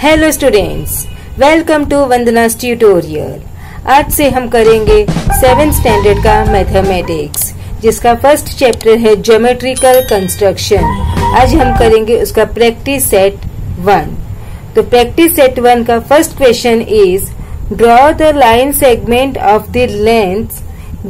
Hello students, welcome to Vandana's tutorial. आज से हम करेंगे 7th स्टैंडर्ड का मैथमेटिक्स, जिसका फर्स्ट चैप्टर है ज्योमेट्रिकल कंस्ट्रक्शन। आज हम करेंगे उसका प्रैक्टिस सेट 1। तो प्रैक्टिस सेट 1 का first question is draw the line segment of the length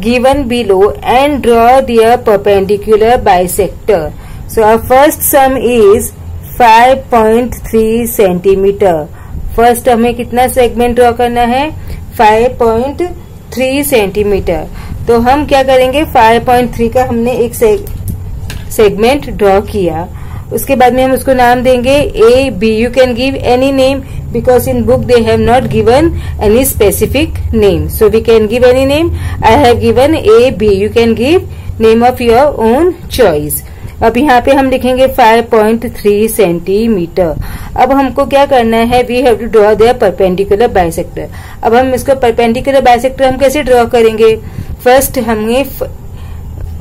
given below and draw their perpendicular bisector. So our first sum is 5.3 centimetre. First हमें कितना segment draw करना है? 5.3 सेंटीमीटर। तो हम क्या करेंगे, 5.3 का हमने एक सेगमेंट ड्रॉ किया। उसके बाद में हम उसको नाम देंगे A B. You can give any name because in book they have not given any specific name, so we can give any name. I have given A B. You can give name of your own choice. अब यहाँ पे हम लिखेंगे 5.3 centimetre. अब हमको क्या करना है, we have to draw their perpendicular bisector. अब हम इसको परपेंडिकुलर बाइसेक्टर हम कैसे ड्रॉ करेंगे? फर्स्ट हमें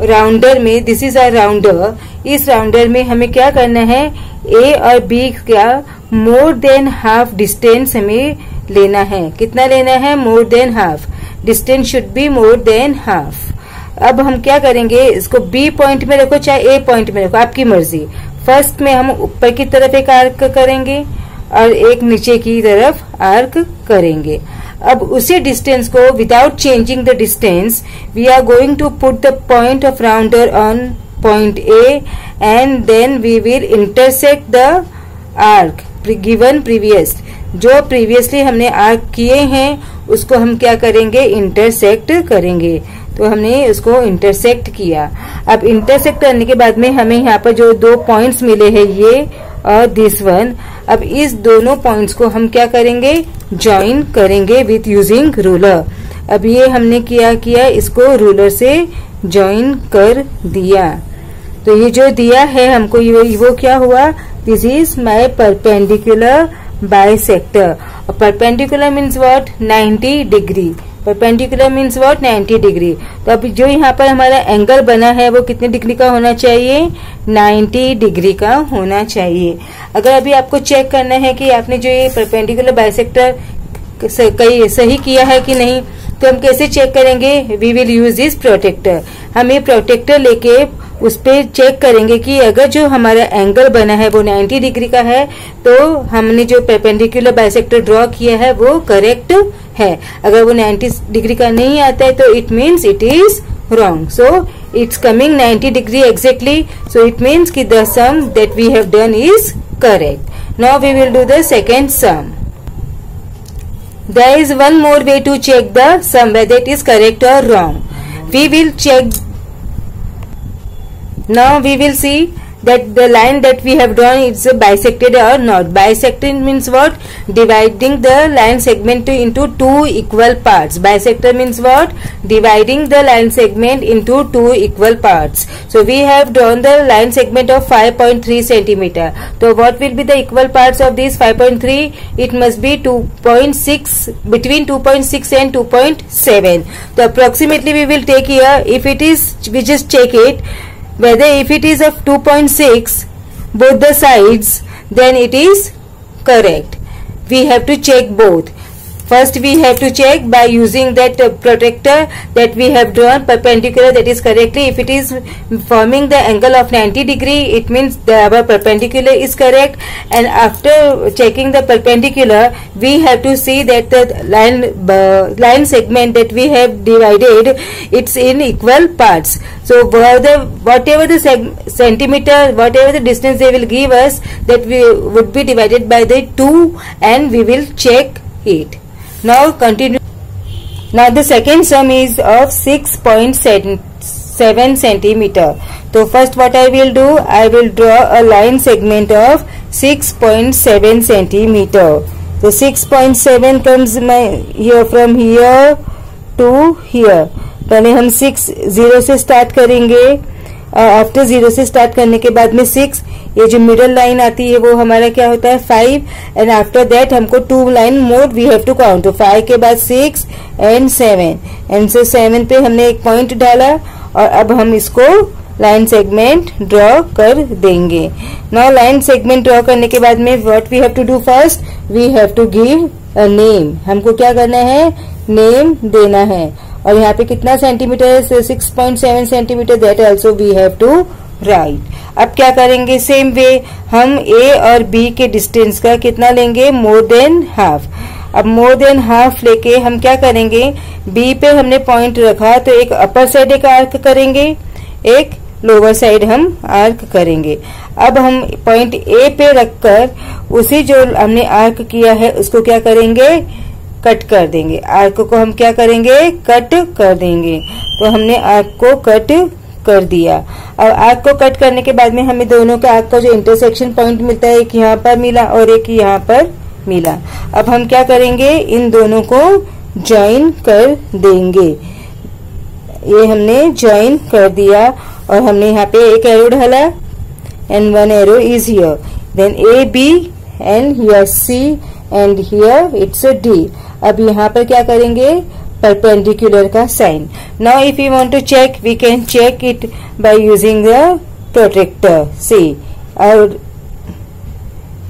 राउंडर में, दिस इज अ राउंडर, इस राउंडर में हमें क्या करना है, ए और बी का मोर देन हाफ डिस्टेंस हमें लेना है। कितना लेना है? मोर than half. Distance should be more than half. अब हम क्या करेंगे, इसको बी पॉइंट में रखो चाहे ए पॉइंट में रखो, आपकी मर्जी। फर्स्ट में हम ऊपर की तरफ एक आर्क करेंगे और एक नीचे की तरफ आर्क करेंगे। अब उसी डिस्टेंस को without changing the distance we are going to put the point of rounder on point A and then we will intersect the arc given previous. जो प्रीवियसली हमने आर्क किए हैं उसको हम क्या करेंगे, इंटरसेक्ट करेंगे। तो हमने उसको इंटरसेक्ट किया। अब इंटरसेक्ट करने के बाद में हमें यहाँ पर जो दो पॉइंट्स मिले हैं, ये और दिस वन, अब इस दोनों पॉइंट्स को हम क्या करेंगे, ज्वाइन करेंगे विथ यूजिंग रूलर। अब ये हमने किया इसको रूलर से ज्वाइन कर दिया। तो ये जो दिया है हमको, वो क्या हुआ, this is my perpendicular bisector. और perpendicular means what, 90 degree. Perpendicular means what, 90 degree. तो अब जो यहाँ पर हमारा एंगल बना है वो कितने डिग्री का होना चाहिए, 90 डिग्री का होना चाहिए। अगर अभी आपको चेक करना है कि आपने जो ये परपेंडिकुलर बाइसेक्टर सही किया है कि नहीं, तो हम कैसे चेक करेंगे, we will use this protractor. हम ये प्रोटेक्टर लेके उस पे चेक करेंगे कि अगर जो हमारा एंगल बना है वो 90 डिग्री का है तो हमने जो परपेंडिकुलर बाइसेक्टर ड्रॉ किया है वो करेक्ट है। अगर वो 90 डिग्री का नहीं आता है तो it means it is wrong. So it's coming 90 degree exactly, so it means कि the sum that we have done is correct. Now we will do the second sum. There is one more way to check the sum whether it is correct or wrong. We will check. Now we will see that the line that we have drawn is bisected or not. Bisected means what? Dividing the line segment into two equal parts. Bisector means what? Dividing the line segment into two equal parts. So we have drawn the line segment of 5.3 centimeter. So what will be the equal parts of this 5.3? It must be 2.6, between 2.6 and 2.7. So approximately we will take here, if it is, we just check it, whether if it is of 2.6 both the sides, then it is correct. We have to check both. First we have to check by using that protector that we have drawn perpendicular, that is correctly. If it is forming the angle of 90 degree, it means our perpendicular is correct. And after checking the perpendicular, we have to see that the line segment that we have divided, it's in equal parts. So whatever the centimeter, whatever the distance they will give us, that we would be divided by the 2, and we will check it. Now continue. Now the second sum is of 6.7 centimeter. So first what I will do, I will draw a line segment of 6.7 centimeter. So 6.7 comes here from here to here. पहले हम 6 0 से start करेंगे। After 0 से start करने के बाद में 6, ये जो मिडल लाइन आती है वो हमारा क्या होता है 5, एंड आफ्टर दैट हमको 2 line more we have to count. तो 5 के बाद 6 एंड 7, एंड से 7 पे हमने एक पॉइंट डाला और अब हम इसको लाइन सेगमेंट ड्रॉ कर देंगे। नाउ लाइन सेगमेंट ड्रॉ करने के बाद में what we have to do first, we have to give a name. हमको क्या करना है, नेम देना है। और यहाँ पे कितना सेंटीमीटर है, 6.7 centimetre, that also we have to write. अब क्या करेंगे, सेम वे हम ए और बी के डिस्टेंस का कितना लेंगे, मोर देन हाफ। अब मोर देन हाफ लेके हम क्या करेंगे, बी पे हमने पॉइंट रखा तो एक अपर साइड एक आर्क करेंगे, एक लोअर साइड हम आर्क करेंगे। अब हम पॉइंट ए पे रखकर उसी जो हमने आर्क किया है उसको क्या करेंगे, कट कर देंगे। आर्क को हम क्या करेंगे, कट कर देंगे। तो हमने आर्क को कट कर दिया। अब आर्क को कट करने के बाद में हमें दोनों के आर्क का जो इंटरसेक्शन पॉइंट मिलता है, एक यहाँ पर मिला और एक यहाँ पर मिला। अब हम क्या करेंगे, इन दोनों को ज्वाइन कर देंगे। ये हमने ज्वाइन कर दिया और हमने यहाँ पे एक एरो डाला and one arrow is here, then A B and here C and here it's a D. अब यहाँ पर क्या करेंगे, परपेंडिकुलर का sign. Now if you want to check, we can check it by using the protractor. See और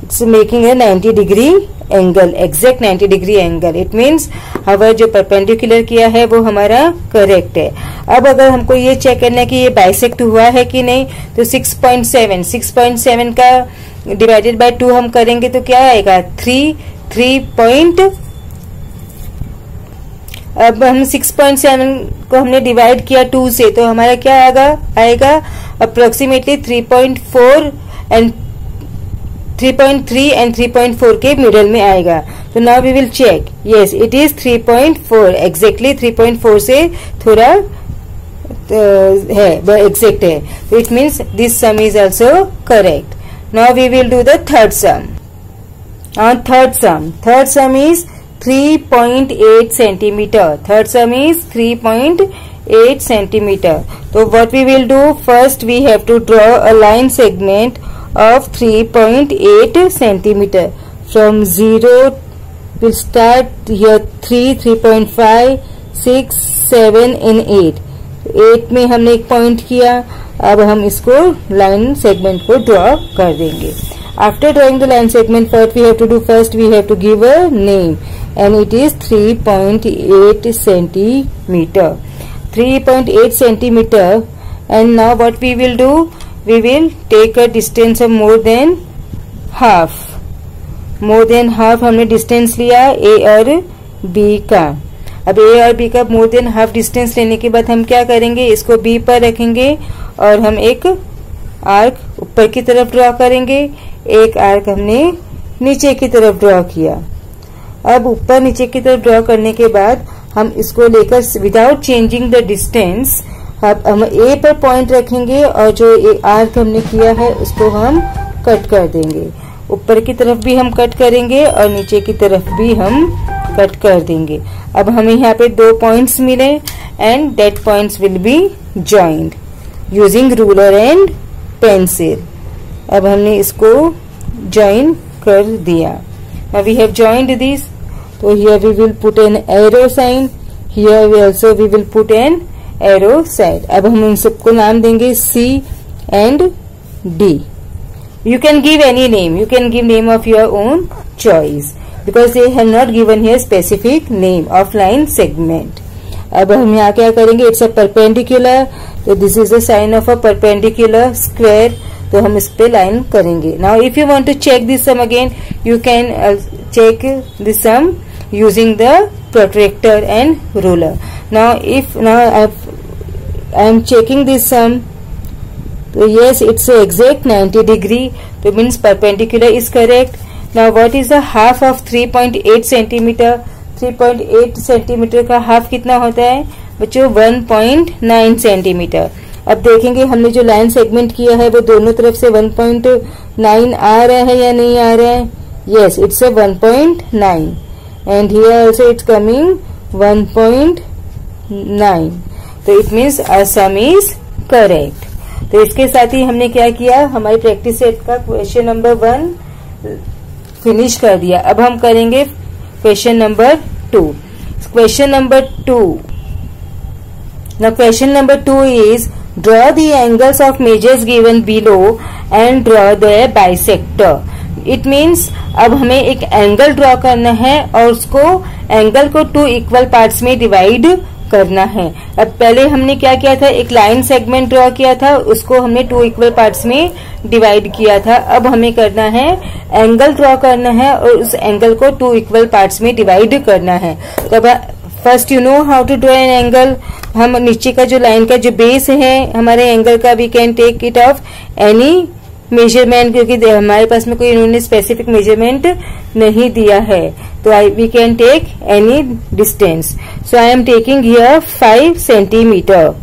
it's making a 90 degree angle, exact 90 degree angle. It means हमारा जो perpendicular किया है वो हमारा करेक्ट है। अब अगर हमको ये चेक करना है कि ये बाइसेक्ट हुआ है कि नहीं, तो 6.7 का डिवाइडेड बाय 2 हम करेंगे तो क्या आएगा, 3 अब हम 6.7 को हमने डिवाइड किया 2 से, तो हमारा क्या आएगा अप्रोक्सीमेटली 3.3 एंड 3.4 के मिडल में आएगा। तो now we will check, yes it is 3.4, exactly 3.4 से थोड़ा है, एग्जैक्ट है। तो it means this sum is also correct. Now we will do the third sum. Third sum is 3.8 centimetre. Third sum is 3.8 centimetre. तो what we will do, first we have to draw a line segment of 3.8 centimeter. From 0 we'll start here 3.5, 6, 7 and 8. 8 में हमने एक point किया। अब हम इसको line segment को draw कर देंगे। After drawing the line segment, what we have to do first, we have to give a name and it is 3.8 centimeter. 3.8 centimeter. And now what we will do, we will take a distance of more than half हमने distance लिया ए और B का। अब ए और B का more than half distance लेने के बाद हम क्या करेंगे, इसको बी पर रखेंगे और हम एक आर्क ऊपर की तरफ ड्रॉ करेंगे, एक आर्क हमने नीचे की तरफ ड्रॉ किया। अब ऊपर नीचे की तरफ ड्रॉ करने के बाद हम इसको लेकर विदाउट चेंजिंग द डिस्टेंस अब हम ए पर पॉइंट रखेंगे और जो आर्क हमने किया है उसको हम कट कर देंगे। ऊपर की तरफ भी हम कट करेंगे और नीचे की तरफ भी हम कट कर देंगे। अब हमें यहाँ पे 2 पॉइंट्स मिले and that points will be joined using ruler and pencil. अब हमने इसको ज्वाइन कर दिया। Now we have joined this. So here we will put an arrow sign. Here we also will put an arrow sign. अब हम इन सबको नाम देंगे C and D. You can give any name. You can give name of your own choice because they have not given here specific name of line segment. अब हम यहाँ क्या करेंगे, it's a perpendicular. So this is the sign of a perpendicular square. तो हम इस पे line करेंगे। Now if you want to check this sum again, you can check this sum using the protractor and ruler. Now I am checking this sum. So yes, it's a exact 90 degree. So means perpendicular is correct. Now what is the half of 3.8 centimeter? 3.8 centimetre का half कितना होता है बच्चों, 1.9 centimetre. अब देखेंगे हमने जो line segment किया है वो दोनों तरफ से 1.9 आ रहा है या नहीं आ रहा है। Yes, it's a 1.9 and here also it's coming 1.9। तो it means our sum is correct. तो इसके साथ ही हमने क्या किया, हमारी प्रैक्टिस सेट का क्वेश्चन नंबर 1 फिनिश कर दिया। अब हम करेंगे question number 2। Question number 2, now question number 2 is draw the angles of measures given below and draw the bisector. It means अब हमें एक एंगल ड्रॉ करना है और उसको एंगल को 2 इक्वल पार्ट्स में डिवाइड करना है। अब पहले हमने क्या किया था, एक लाइन सेगमेंट ड्रॉ किया था, उसको हमने 2 इक्वल पार्ट्स में डिवाइड किया था। अब हमें करना है एंगल ड्रॉ करना है और उस एंगल को 2 इक्वल पार्ट्स में डिवाइड करना है। तो अब first you know how to draw an angle. हम नीचे का जो लाइन का जो बेस है हमारे एंगल का, we can take it of any measurement, क्योंकि हमारे पास में कोई इन्होंने स्पेसिफिक मेजरमेंट नहीं दिया है, तो we can take any distance. So I am taking here 5 centimetre.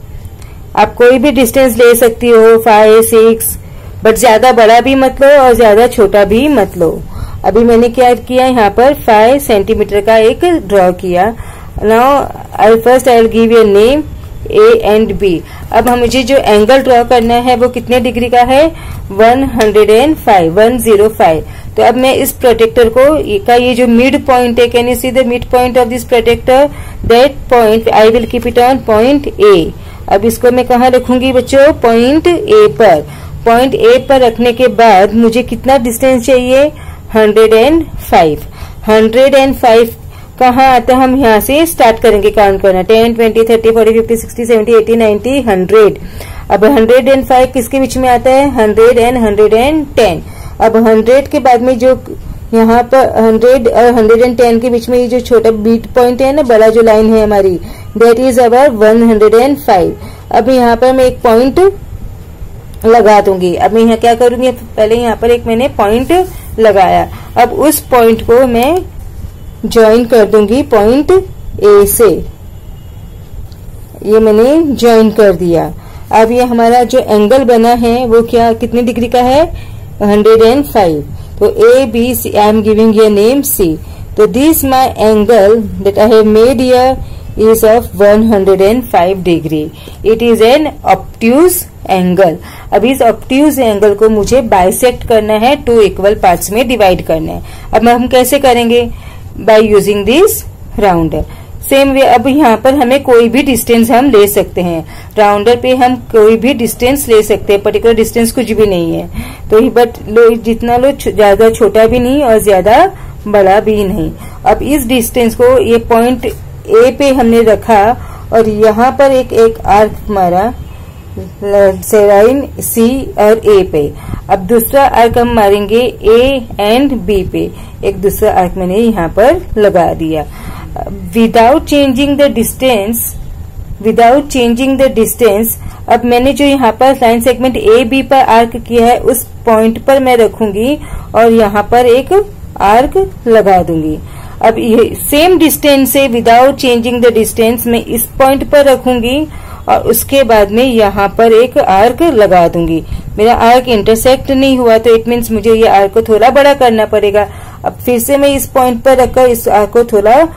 आप कोई भी डिस्टेंस ले सकती हो, 5, 6, बट ज्यादा बड़ा भी मत लो और ज्यादा छोटा भी मत लो। अभी मैंने क्या किया, यहाँ पर 5 सेंटीमीटर का एक ड्रॉ किया। Now I will give you name A and B। अब हम मुझे जो एंगल ड्रॉ करना है वो कितने डिग्री का है, 105। तो अब मैं इस प्रोटेक्टर का ये जो मिड पॉइंट है, can you see the mid point of this protractor, that point I will keep it on point A। अब इसको मैं कहाँ रखूंगी बच्चों, पॉइंट A पर। पॉइंट A पर रखने के बाद मुझे कितना डिस्टेंस चाहिए, 105। 105 कहाँ आता है, हम यहाँ से स्टार्ट करेंगे काउंट करना, 10, 20, 30, 40, 50, 60, 70, 80, 90, 100। अब 105 किसके बीच में आता है, 100 एंड 110। अब 100 के बाद में जो यहाँ पर 100 और 110 के बीच में ये जो छोटा बीट पॉइंट है ना, बड़ा जो लाइन है हमारी, दैट इज अवर 105। अब यहाँ पर मैं एक पॉइंट लगा दूंगी। अब मैं यहाँ क्या करूंगी, पहले यहाँ पर एक मैंने पॉइंट लगाया, अब उस पॉइंट को मैं ज्वाइन कर दूंगी पॉइंट A से। ये मैंने ज्वाइन कर दिया। अब ये हमारा जो एंगल बना है वो क्या, कितने डिग्री का है, 105। तो ABC आई एम गिविंग ये नेम C। तो this my angle that I have made here is of 105 degree. It is an obtuse angle. अब इस ऑब्ट्यूज एंगल को मुझे बाइसेक्ट करना है, 2 इक्वल पार्ट्स में डिवाइड करना है। अब हम कैसे करेंगे, by using this rounder. Same way अब यहाँ पर हमें कोई भी डिस्टेंस हम ले सकते हैं, राउंडर पे हम कोई भी डिस्टेंस ले सकते हैं, पर्टिकुलर डिस्टेंस कुछ भी नहीं है। तो बट लो जितना लो, ज्यादा छोटा भी नहीं और ज्यादा बड़ा भी नहीं। अब इस डिस्टेंस को ये पॉइंट A पे हमने रखा और यहाँ पर एक आर्क मारा, लाइन C और A पे। अब दूसरा आर्क हम मारेंगे A एंड B पे, एक दूसरा आर्क मैंने यहाँ पर लगा दिया। विदाउट चेंजिंग द डिस्टेंस, अब मैंने जो यहाँ पर लाइन सेगमेंट A B पर आर्क किया है उस पॉइंट पर मैं रखूंगी और यहाँ पर एक आर्क लगा दूंगी। अब ये सेम डिस्टेंस से विदाउट चेंजिंग द डिस्टेंस मैं इस पॉइंट पर रखूंगी और उसके बाद में यहाँ पर एक आर्क लगा दूंगी। मेरा आर्क इंटरसेक्ट नहीं हुआ तो इट मीन्स मुझे ये आर्क को थोड़ा बड़ा करना पड़ेगा। अब फिर से मैं इस पॉइंट पर रखकर इस आर्क को थोड़ा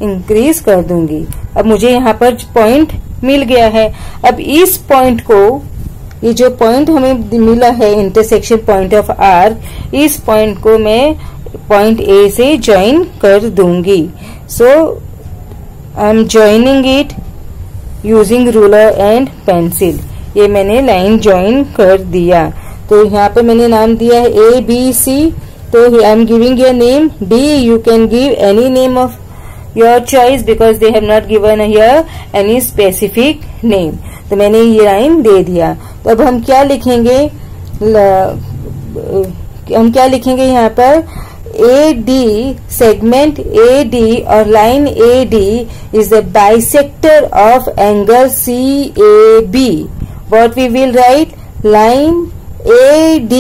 इंक्रीज कर दूंगी। अब मुझे यहाँ पर पॉइंट मिल गया है। अब इस पॉइंट को, ये जो पॉइंट हमें मिला है इंटरसेक्शन पॉइंट ऑफ आर्क, इस पॉइंट को मैं पॉइंट A से ज्वाइन कर दूंगी। So I am joining it using ruler and pencil. ये मैंने लाइन ज्वाइन कर दिया। तो यहाँ पे मैंने नाम दिया है ABC। तो I am giving your name D। You can give any name of your choice because they have not given here any specific name. तो मैंने ये लाइन दे दिया। तो अब हम क्या लिखेंगे, यहाँ पर AD, सेगमेंट AD और line AD is the bisector of angle CAB. What we will write? Line AD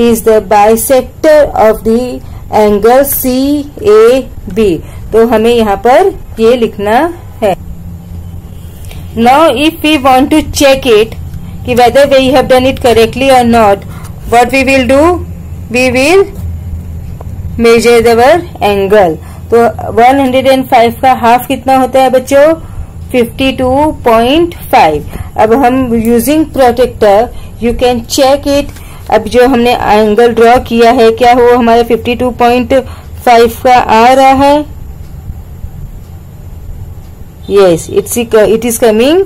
is the bisector of the angle CAB. तो हमें यहाँ पर ये लिखना है। Now if we want to check it कि whether we have done it correctly or not, what we will do? We will measure our angle। तो 105 का हाफ कितना होता है बच्चों, 52.5। अब हम using protractor you can check it. अब जो हमने एंगल ड्रॉ किया है क्या वो हमारा 52.5 का आ रहा है? Yes, it is coming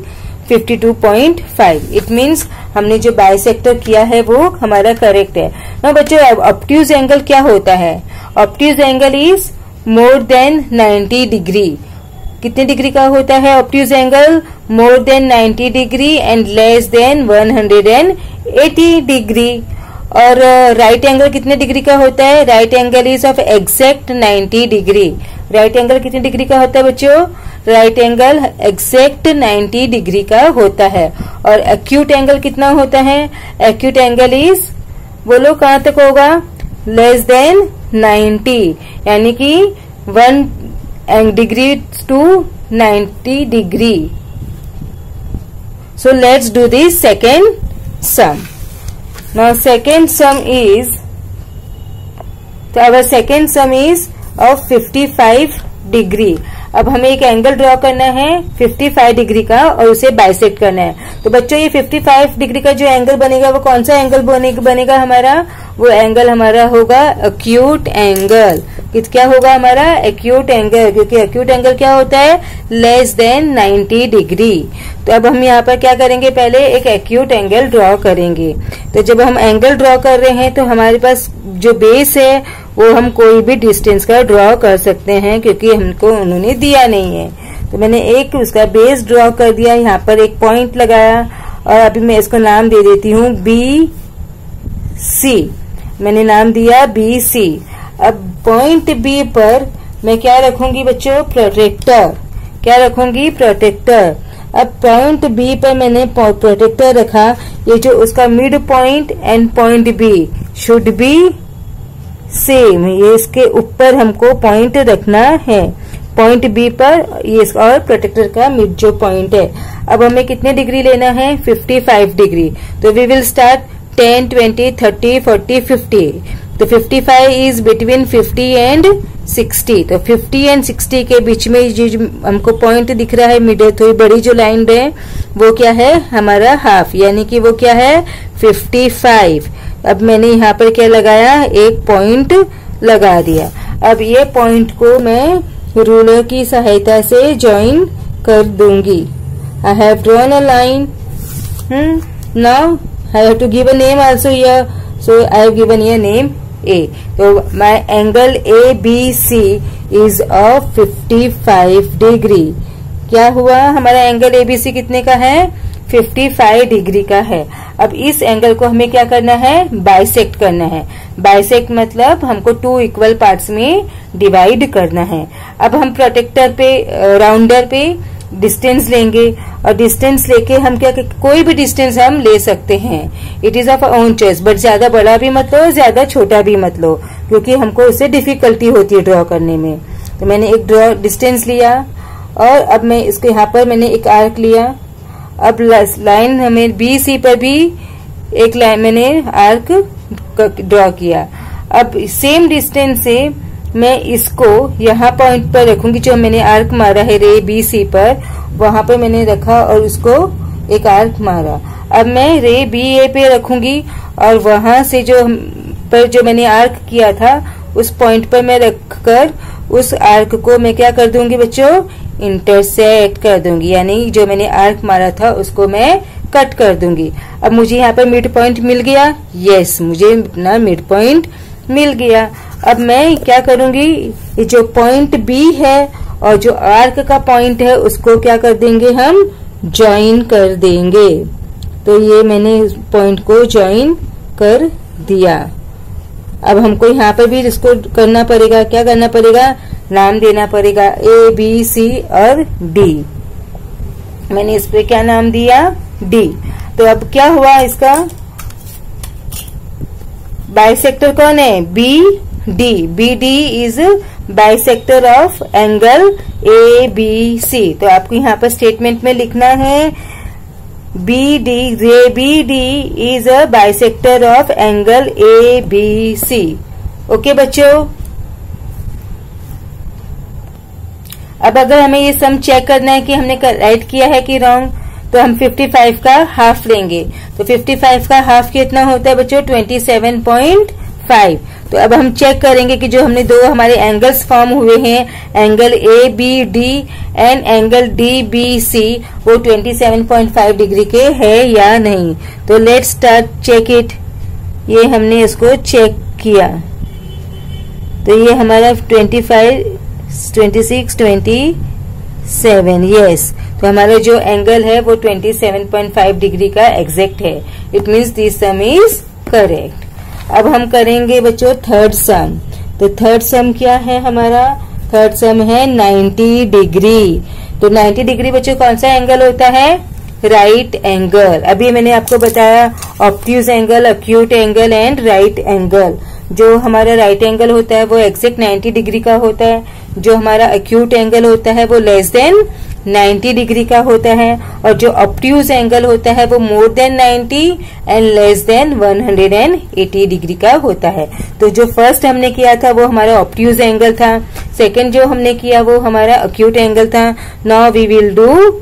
52.5। It means हमने जो बाइसेक्टर किया है वो हमारा करेक्ट है ना बच्चों। अब ऑब्ट्यूज एंगल क्या होता है? Obtuse angle is more than 90 degree. कितने डिग्री का होता है obtuse angle? More than 90 degree and less than 180 degree. और राइट एंगल कितने डिग्री का होता है? Right angle is of exact 90 degree. Right angle कितने डिग्री का होता है बच्चों? राइट एंगल एग्जैक्ट 90 डिग्री का होता है। और एक्यूट एंगल कितना होता है? एक्यूट एंगल इज, बोलो कहां तक होगा? लेस देन 90, यानी कि 1 degree to 90 degree. So let's do the second sum. Now second sum is, so our second sum is of 55 degree. अब हमें एक एंगल ड्रॉ करना है 55 डिग्री का और उसे बाइसेक्ट करना है। तो बच्चों ये 55 डिग्री का जो एंगल बनेगा वो कौन सा एंगल बनेगा हमारा? वो एंगल हमारा होगा एक्यूट एंगल। क्या होगा हमारा? एक्यूट एंगल, क्योंकि एक्यूट एंगल क्या होता है? Less than 90 degree. तो अब हम यहाँ पर क्या करेंगे? पहले एक एक्यूट एंगल ड्रॉ करेंगे। तो जब हम एंगल ड्रॉ कर रहे हैं तो हमारे पास जो बेस है वो हम कोई भी डिस्टेंस का ड्रॉ कर सकते हैं, क्योंकि हमको उन्होंने दिया नहीं है। तो मैंने एक उसका बेस ड्रॉ कर दिया, यहाँ पर एक पॉइंट लगाया और अभी मैं इसको नाम दे देती हूँ BC। मैंने नाम दिया BC। अब पॉइंट B पर मैं क्या रखूंगी बच्चों? प्रोटेक्टर। क्या रखूंगी? प्रोटेक्टर। अब पॉइंट B पर मैंने प्रोटेक्टर रखा। ये जो उसका mid point and point B should be same, ये इसके ऊपर हमको पॉइंट रखना है, पॉइंट B पर ये और प्रोटेक्टर का मिड जो पॉइंट है। अब हमें कितने डिग्री लेना है? 55 डिग्री। तो वी विल स्टार्ट 10, 20, 30, 40, 50। तो 55 इज बिटवीन 50 एंड 60। तो 50 एंड 60 के बीच में जो हमको पॉइंट दिख रहा है मिड, थोड़ी बड़ी जो लाइन है वो क्या है? हमारा हाफ, यानी कि वो क्या है? 55। अब मैंने यहाँ पर क्या लगाया? एक पॉइंट लगा दिया। अब ये पॉइंट को मैं रूलर की सहायता से ज्वाइन कर दूंगी। I have drawn a line. Now I have to give a name also here, so I have given here name A. तो my angle ABC is of 55 degree. क्या हुआ? हमारा एंगल ABC कितने का है? 55 डिग्री का है। अब इस एंगल को हमें क्या करना है? बाइसेक्ट करना है। बाइसेक्ट मतलब हमको 2 इक्वल पार्ट्स में डिवाइड करना है। अब हम प्रोटेक्टर पे, राउंडर पे डिस्टेंस लेंगे और डिस्टेंस लेके हम क्या, कोई भी डिस्टेंस हम ले सकते हैं। It is of own choice, but ज्यादा बड़ा भी मत लो, ज्यादा छोटा भी मत लो, क्योंकि हमको उससे डिफिकल्टी होती है ड्रॉ करने में। तो मैंने एक ड्रॉ डिस्टेंस लिया और अब मैं इसके यहाँ पर मैंने एक आर्क लिया। अब लाइन हमें BC पर भी एक लाइन मैंने आर्क ड्रॉ किया। अब सेम डिस्टेंस से मैं इसको यहाँ पॉइंट पर रखूंगी, जो मैंने आर्क मारा है रे BC पर, वहां पर मैंने रखा और उसको एक आर्क मारा। अब मैं रे BA पे रखूंगी और वहां से जो मैंने आर्क किया था उस पॉइंट पर मैं रखकर उस आर्क को मैं क्या कर दूंगी बच्चों? इंटरसेक्ट कर दूंगी, यानी जो मैंने आर्क मारा था उसको मैं कट कर दूंगी। अब मुझे यहाँ पर मिड पॉइंट मिल गया। यस, मुझे अपना मिड पॉइंट मिल गया। अब मैं क्या करूंगी? ये जो पॉइंट B है और जो आर्क का पॉइंट है उसको क्या कर देंगे? हम ज्वाइन कर देंगे। तो ये मैंने पॉइंट को ज्वाइन कर दिया। अब हमको यहाँ पर भी इसको करना पड़ेगा। क्या करना पड़ेगा? नाम देना पड़ेगा A, B, C और D। मैंने इस पे क्या नाम दिया? D। तो अब क्या हुआ इसका? बाइसेक्टर कौन है? BD। BD is bisector of angle ABC। तो आपको यहाँ पर स्टेटमेंट में लिखना है BD is a bisector of angle ABC। Okay बच्चों, अब अगर हमें ये सम चेक करना है कि हमने राइट किया है कि रॉन्ग, तो हम 55 का हाफ लेंगे। तो 55 का हाफ कितना होता है बच्चों? 27.5। तो अब हम चेक करेंगे कि जो हमने दो हमारे एंगल्स फॉर्म हुए हैं, angle A B D and angle D B C, वो 27.5 डिग्री के है या नहीं। तो लेट्स स्टार्ट चेक इट। ये हमने इसको चेक किया, तो ये हमारा 25, 26, 27, यस। तो हमारा जो एंगल है वो 27.5 डिग्री का एग्जैक्ट है। It means this sum is correct. अब हम करेंगे बच्चों थर्ड सम। तो थर्ड सम क्या है हमारा? थर्ड सम है 90 डिग्री। तो 90 डिग्री बच्चों कौन सा एंगल होता है? Right angle. अभी मैंने आपको बताया obtuse angle, acute angle and right angle. जो हमारा राइट एंगल होता है वो एग्जैक्ट 90 डिग्री का होता है, जो हमारा एक्यूट एंगल होता है वो लेस देन 90 डिग्री का होता है, और जो ऑब्ट्यूज एंगल होता है वो more than 90 and less than 180 degree का होता है। तो जो फर्स्ट हमने किया था वो हमारा ऑब्ट्यूज एंगल था, सेकंड जो हमने किया वो हमारा एक्यूट एंगल था। Now we will do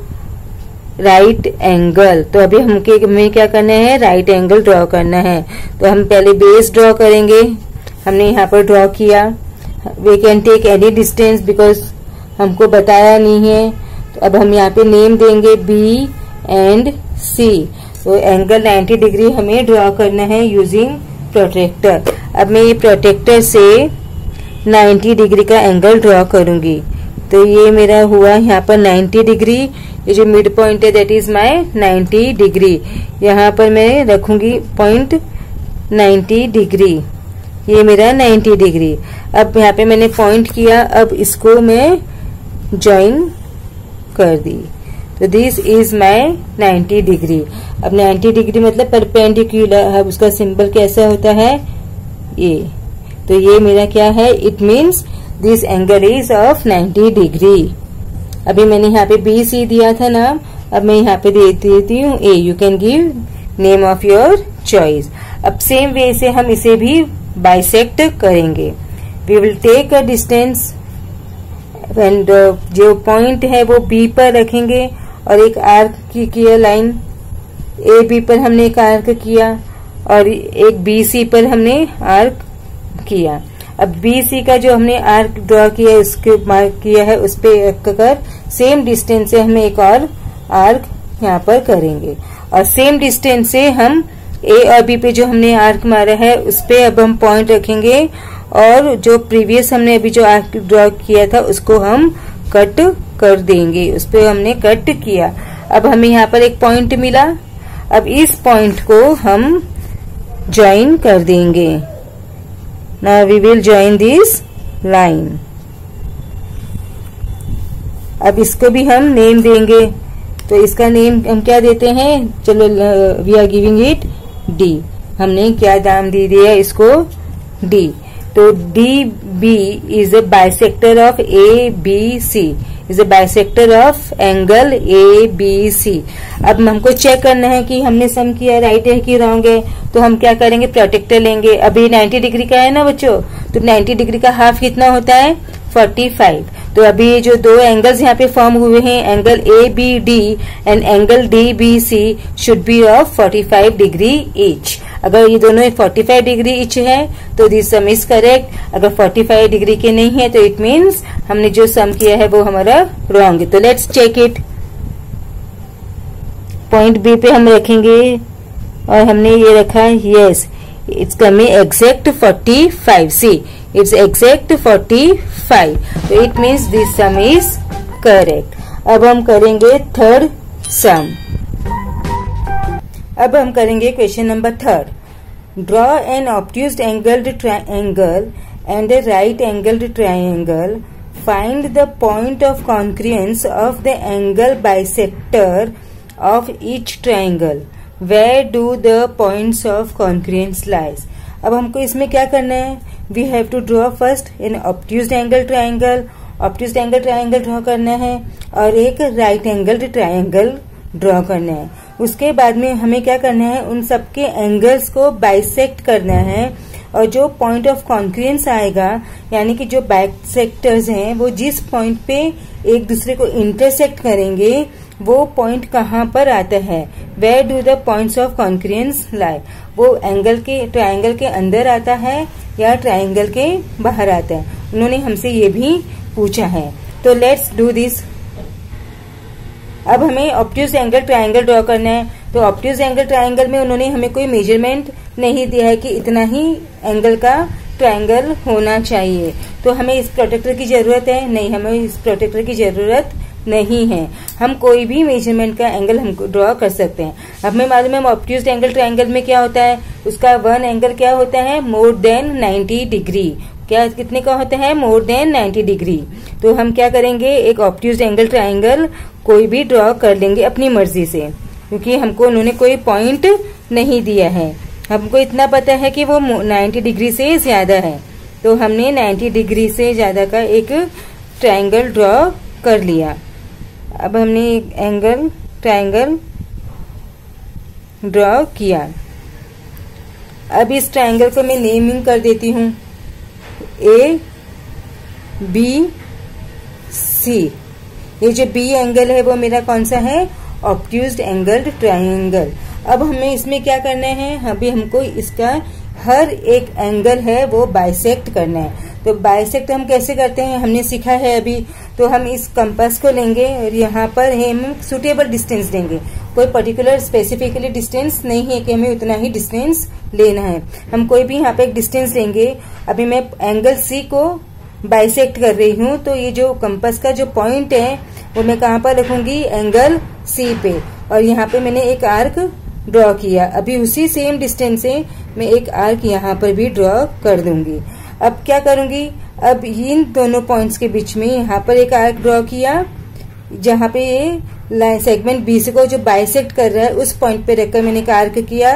right angle. तो अभी हमें क्या करना है? राइट एंगल ड्रॉ करना है। तो हम पहले बेस ड्रॉ करेंगे। हमने यहाँ पर ड्रॉ किया। We can take any distance because हमको बताया नहीं है। तो अब हम यहाँ पे नेम देंगे बी एंड सी। तो एंगल 90 डिग्री हमें ड्रॉ करना है यूजिंग प्रोटेक्टर। अब मैं ये प्रोटेक्टर से 90 डिग्री का एंगल ड्रॉ करूंगी। तो ये मेरा हुआ यहाँ पर 90 डिग्री। ये जो मिड पॉइंट है दैट इज माय 90 डिग्री। यहाँ पर मैं रखूंगी पॉइंट 90 डिग्री। ये मेरा 90 डिग्री। अब यहाँ पे मैंने पॉइंट किया, अब इसको मैं ज्वाइन कर दी। तो दिस इज माय 90 डिग्री। अब 90 डिग्री मतलब परपेंडिकुलर। अब उसका सिंबल कैसा होता है? ये। तो ये मेरा क्या है? It means this angle is of 90 degree. अभी मैंने यहाँ पे बी सी दिया था नाम, अब मैं यहाँ पे दे देती हूँ A. You can give name of your choice. अब सेम वे से हम इसे भी बाइसेक्ट करेंगे। We will take a distance and जो पॉइंट है वो बी पर रखेंगे और एक आर्क की किया लाइन। ए बी पर हमने एक आर्क किया और एक बी सी पर हमने आर्क किया। अब बी सी का जो हमने आर्क ड्रॉ किया उसके मार्क किया है उस पे कर सेम डिस्टेंस से हमें एक और आर्क यहाँ पर करेंगे, और सेम डिस्टेंस से हम ए और बी पे जो हमने आर्क मारा है उस पे अब हम पॉइंट रखेंगे, और जो प्रीवियस हमने अभी जो आर्क ड्रॉ किया था उसको हम कट कर देंगे। उस पे हमने कट किया। अब हमें यहाँ पर एक पॉइंट मिला। अब इस पॉइंट को हम ज्वाइन कर देंगे। Now we will join this line. अब इसको भी हम नेम देंगे। तो इसका नेम हम क्या देते हैं? चलो we are giving it D. हमने क्या नाम दे दिया इसको? डी। तो D B is a bisector of A B C, is a bisector of angle A B C. अब हमको चेक करना है कि हमने सम किया राइट है कि रॉन्ग है। तो हम क्या करेंगे? प्रोटेक्टर लेंगे। अभी 90 डिग्री का है ना बच्चों, तो 90 डिग्री का हाफ कितना होता है? 45। तो अभी ये जो दो एंगल्स यहाँ पे फॉर्म हुए हैं, angle A B D and angle D B C, should be of 45 degree each. अगर ये दोनों 45 डिग्री ईच है तो दिस सम इज करेक्ट। अगर 45 डिग्री के नहीं है तो इट मीन्स हमने जो सम किया है वो हमारा रॉन्ग है। तो let's check it. Point B पे हम रखेंगे और हमने ये रखा yes, it's coming exact 45। See it's exact 45। तो it means this sum is correct. अब हम करेंगे थर्ड सम। अब हम करेंगे question number third. Draw an obtuse angled triangle and a right angled triangle. Find the point of concurrence of the angle bisector of each triangle. Where do the points of कॉन्क्रुएंस lies. अब हमको इसमें क्या करना है? We have to draw first an obtuse angle triangle. Obtuse angle triangle draw करना है और एक राइट एंगल्ड ट्रायंगल ड्रॉ करना है। उसके बाद में हमें क्या करना है? उन सबके एंगल्स को बाइसेक्ट करना है, और जो पॉइंट ऑफ कॉन्क्रुएंस आएगा यानी कि जो बाइसेक्टर्स हैं वो जिस पॉइंट पे एक दूसरे को इंटरसेक्ट करेंगे वो पॉइंट कहाँ पर आता है? Where do the points of concurrence lie. वो एंगल के ट्रायंगल के अंदर आता है या ट्रायंगल के बाहर आता है। उन्होंने हमसे ये भी पूछा है। तो लेट्स डू दिस। अब हमें ऑब्ट्यूज एंगल ट्रायंगल ड्रॉ करना है। तो ऑब्ट्यूज एंगल ट्रायंगल में उन्होंने हमें कोई मेजरमेंट नहीं दिया है कि इतना ही एंगल का ट्रायंगल होना चाहिए। तो हमें इस प्रोटेक्टर की जरूरत है? नहीं, हमें इस प्रोटेक्टर की जरूरत नहीं है। हम कोई भी मेजरमेंट का एंगल हमको ड्रॉ कर सकते हैं। हमें मालूम है ऑब्ट्यूज एंगल ट्रायंगल में क्या होता है, उसका वन एंगल क्या होता है, मोर देन 90 डिग्री। क्या कितने का होता है, मोर देन 90 डिग्री। तो हम क्या करेंगे, एक ऑब्ट्यूज एंगल ट्रायंगल कोई भी ड्रॉ कर लेंगे अपनी मर्जी से, क्योंकि हमको उन्होंने कोई पॉइंट नहीं दिया है। हमको इतना पता है कि वो 90 डिग्री से ज्यादा है, तो हमने 90 डिग्री से ज्यादा का एक ट्रायंगल ड्रॉ कर लिया। अब हमने एक ट्रायंगल ड्रॉ किया। अब इस ट्रायंगल को मैं नेमिंग कर देती हूँ A B C। ये जो B एंगल है वो मेरा कौन सा है, ऑब्ट्यूज्ड एंगल्ड ट्रायंगल। अब हमें इसमें क्या करना है, अभी हमको इसका हर एक एंगल है वो बाइसेक्ट करना है। तो बाइसेक्ट हम कैसे करते हैं हमने सीखा है अभी। तो हम इस कंपास को लेंगे और यहाँ पर हम सुटेबल डिस्टेंस देंगे। कोई पर्टिकुलर स्पेसिफिकली डिस्टेंस नहीं है कि हमें उतना ही डिस्टेंस लेना है। हम कोई भी यहाँ पे एक डिस्टेंस लेंगे। अभी मैं एंगल सी को बाइसेक्ट कर रही हूँ, तो ये जो कंपास का जो पॉइंट है वो मैं कहाँ पर रखूंगी, एंगल सी पे। और यहाँ पे मैंने एक आर्क ड्रॉ किया। अभी उसी सेम डिस्टेंस से मैं एक आर्क यहाँ पर भी ड्रॉ कर दूंगी। अब क्या करूंगी, अब इन दोनों पॉइंट्स के बीच में यहाँ पर एक आर्क ड्रॉ किया, जहाँ पे ये सेगमेंट बी को जो बाइसेक्ट कर रहा है उस पॉइंट पे रखकर मैंने एक आर्क किया।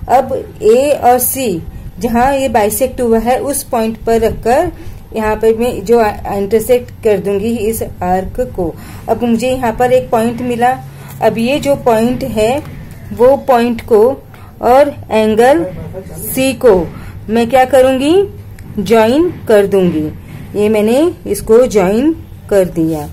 अब ए और सी जहाँ ये बाइसेक्ट हुआ है उस पॉइंट पर रखकर यहाँ पे मैं जो इंटरसेक्ट कर दूंगी इस आर्क को। अब मुझे यहाँ पर एक पॉइंट मिला। अब ये जो पॉइंट है वो पॉइंट को और एंगल सी को मैं क्या करूंगी, ज्वाइन कर दूंगी। ये मैंने इसको ज्वाइन कर दिया,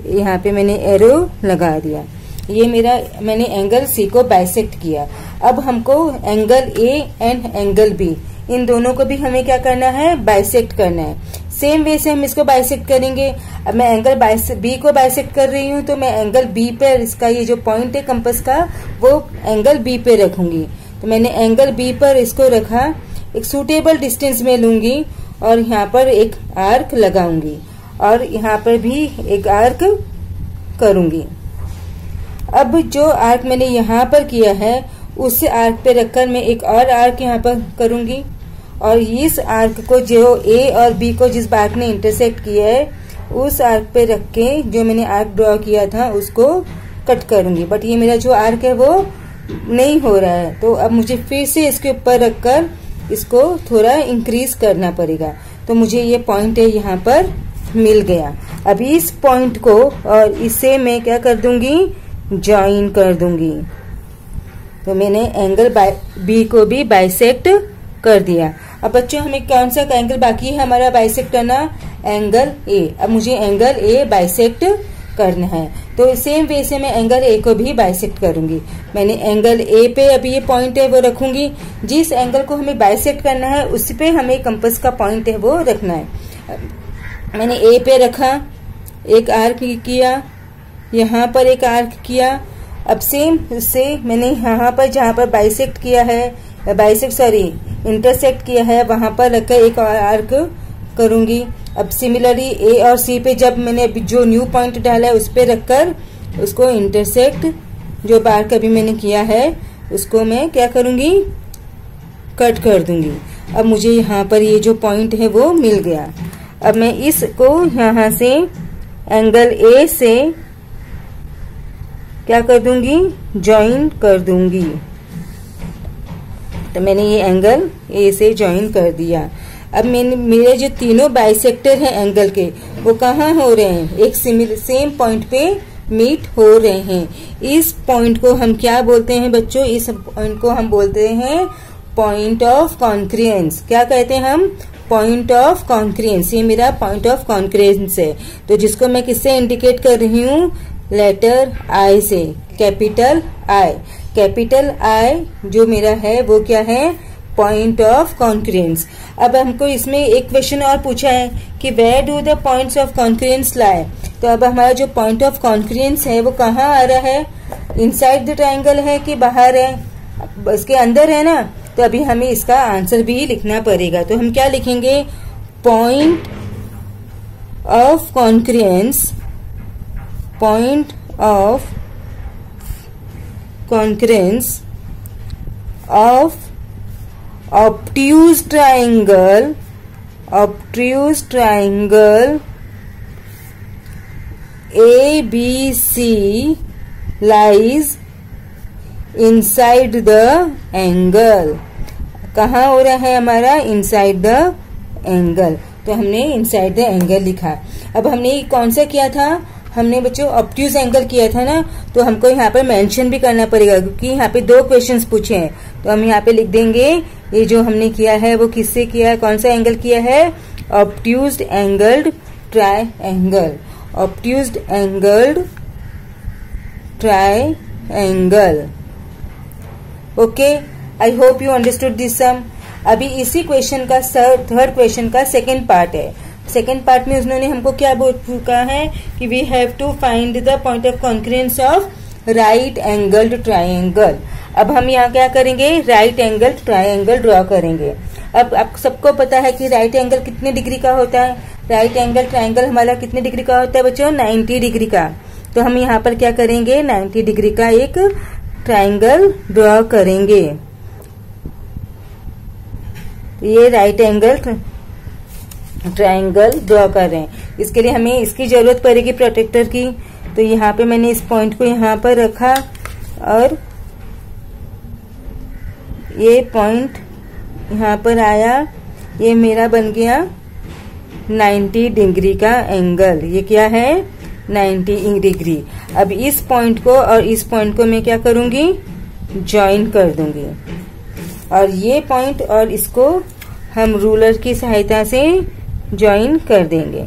यहाँ पे मैंने एरो लगा दिया। ये मेरा मैंने एंगल सी को बाइसेक्ट किया। अब हमको angle A and angle be in दोनों को भी हमें क्या करना है, बाइसेक्ट करना है। सेम वे से हम इसको बाइसेक्ट करेंगे। अब मैं एंगल बी को बाइसेक्ट कर रही हूँ, तो मैं एंगल बी पे इसका ये जो पॉइंट है कंपास का वो एंगल बी पे रखूंगी। तो मैंने एंगल बी पर इसको रखा, एक सूटेबल डिस्टेंस में लूंगी और यहाँ पर एक आर्क लगाऊंगी और यहाँ पर भी एक आर्क करूंगी। अब जो आर्क मैंने यहाँ पर किया है उस आर्क पे रखकर मैं एक और आर्क यहाँ पर करूंगी और इस आर्क को जो ए और बी को जिस आर्क ने इंटरसेक्ट किया है उस आर्क पे रख के जो मैंने आर्क ड्रॉ किया था उसको कट करूंगी। बट ये मेरा जो आर्क है वो नहीं हो रहा है, तो अब मुझे फिर से इसके ऊपर रखकर इसको थोड़ा इंक्रीज करना पड़ेगा। तो मुझे ये पॉइंट है यहाँ पर मिल गया। अब इस पॉइंट को और इसे मैं क्या कर दूंगी, ज्वाइन कर दूंगी। तो मैंने एंगल बी को भी बाइसेक्ट कर दिया। अब बच्चों हमें कौन सा एंगल बाकी है हमारा बाइसेक्ट करना, एंगल ए। अब मुझे एंगल ए बाइसेक्ट करना है, तो सेम वे से मैं एंगल ए को भी बाइसेक्ट करूंगी। मैंने एंगल ए पे अभी ये पॉइंट है वो रखूंगी। जिस एंगल को हमें बाइसेक्ट करना है उसी पे हमें कंपास का पॉइंट है वो रखना है। मैंने ए पे रखा, एक आर्क किया, यहाँ पर एक आर्क किया। अब सेम से मैंने यहाँ पर जहाँ पर बाइसेक्ट किया है, इंटरसेक्ट किया है, वहां पर रखकर एक और आर्क करूंगी। अब सिमिलरली ए और सी पे जब मैंने जो न्यू पॉइंट डाला है उस पे रखकर उसको इंटरसेक्ट जो आर्क अभी मैंने किया है उसको मैं क्या करूंगी, कट कर दूंगी। अब मुझे यहाँ पर ये जो पॉइंट है वो मिल गया। अब मैं इसको यहाँ से एंगल ए से क्या कर दूंगी, ज्वाइन कर दूंगी। तो मैंने ये एंगल ए से ज्वाइन कर दिया। अब मेरे जो तीनों बाइसेक्टर हैं एंगल के वो कहाँ हो रहे हैं, एक सेम पॉइंट पे मीट हो रहे हैं। इस पॉइंट को हम क्या बोलते हैं बच्चों, इस पॉइंट को हम बोलते हैं पॉइंट ऑफ कॉन्क्रेंस। क्या कहते हैं हम, पॉइंट ऑफ कॉन्क्रेंस। ये मेरा पॉइंट ऑफ कॉन्क्रेंस है। तो जिसको मैं किससे इंडिकेट कर रही हूँ, लेटर आई से, कैपिटल आई। कैपिटल आई जो मेरा है वो क्या है, पॉइंट ऑफ कॉन्करेंस। अब हमको इसमें एक क्वेश्चन और पूछा है कि where do the points of concurrence lie. तो अब हमारा जो पॉइंट ऑफ कॉन्करेंस है वो कहाँ आ रहा है, इनसाइड द ट्राइंगल है कि बाहर है, इसके अंदर है ना। तो अभी हमें इसका आंसर भी लिखना पड़ेगा। तो हम क्या लिखेंगे, point of concurrence, point of concurrence of obtuse triangle ABC lies inside the angle। कहाँ हो रहा है हमारा, inside the angle। तो हमने inside the angle लिखा। अब हमने कौन सा किया था, हमने बच्चों ऑब्ट्यूज एंगल किया था ना। तो हमको यहाँ पर मेंशन भी करना पड़ेगा क्योंकि यहाँ पे 2 क्वेश्चंस पूछे हैं। तो हम यहाँ पे लिख देंगे ये जो हमने किया है वो किससे किया है, कौन सा एंगल किया है, obtuse angled triangle, obtuse angled triangle. Okay, I hope you understood this sum. अभी इसी क्वेश्चन का थर्ड क्वेश्चन का सेकेंड पार्ट है। सेकेंड पार्ट में उन्होंने हमको क्या कहा है कि we have to find the point of concurrence of right angled triangle. अब हम यहाँ क्या करेंगे, राइट एंगल ट्रायंगल ड्रॉ करेंगे। अब आप सबको पता है कि राइट एंगल कितने डिग्री का होता है, राइट एंगल ट्रायंगल हमारा कितने डिग्री का होता है बच्चों, 90 डिग्री का। तो हम यहाँ पर क्या करेंगे, 90 डिग्री का एक ट्रायंगल ड्रॉ करेंगे। ये राइट एंगल ट्रायंगल ड्रॉ कर रहे हैं। इसके लिए हमें इसकी जरूरत पड़ेगी प्रोटेक्टर की। तो यहाँ पे मैंने इस पॉइंट को यहाँ पर रखा और ये पॉइंट यहाँ पर आया, ये मेरा बन गया 90 डिग्री का एंगल। ये क्या है, 90 डिग्री। अब इस पॉइंट को और इस पॉइंट को मैं क्या करूंगी, ज्वाइन कर दूंगी। और ये पॉइंट और इसको हम रूलर की सहायता से ज्वाइन कर देंगे।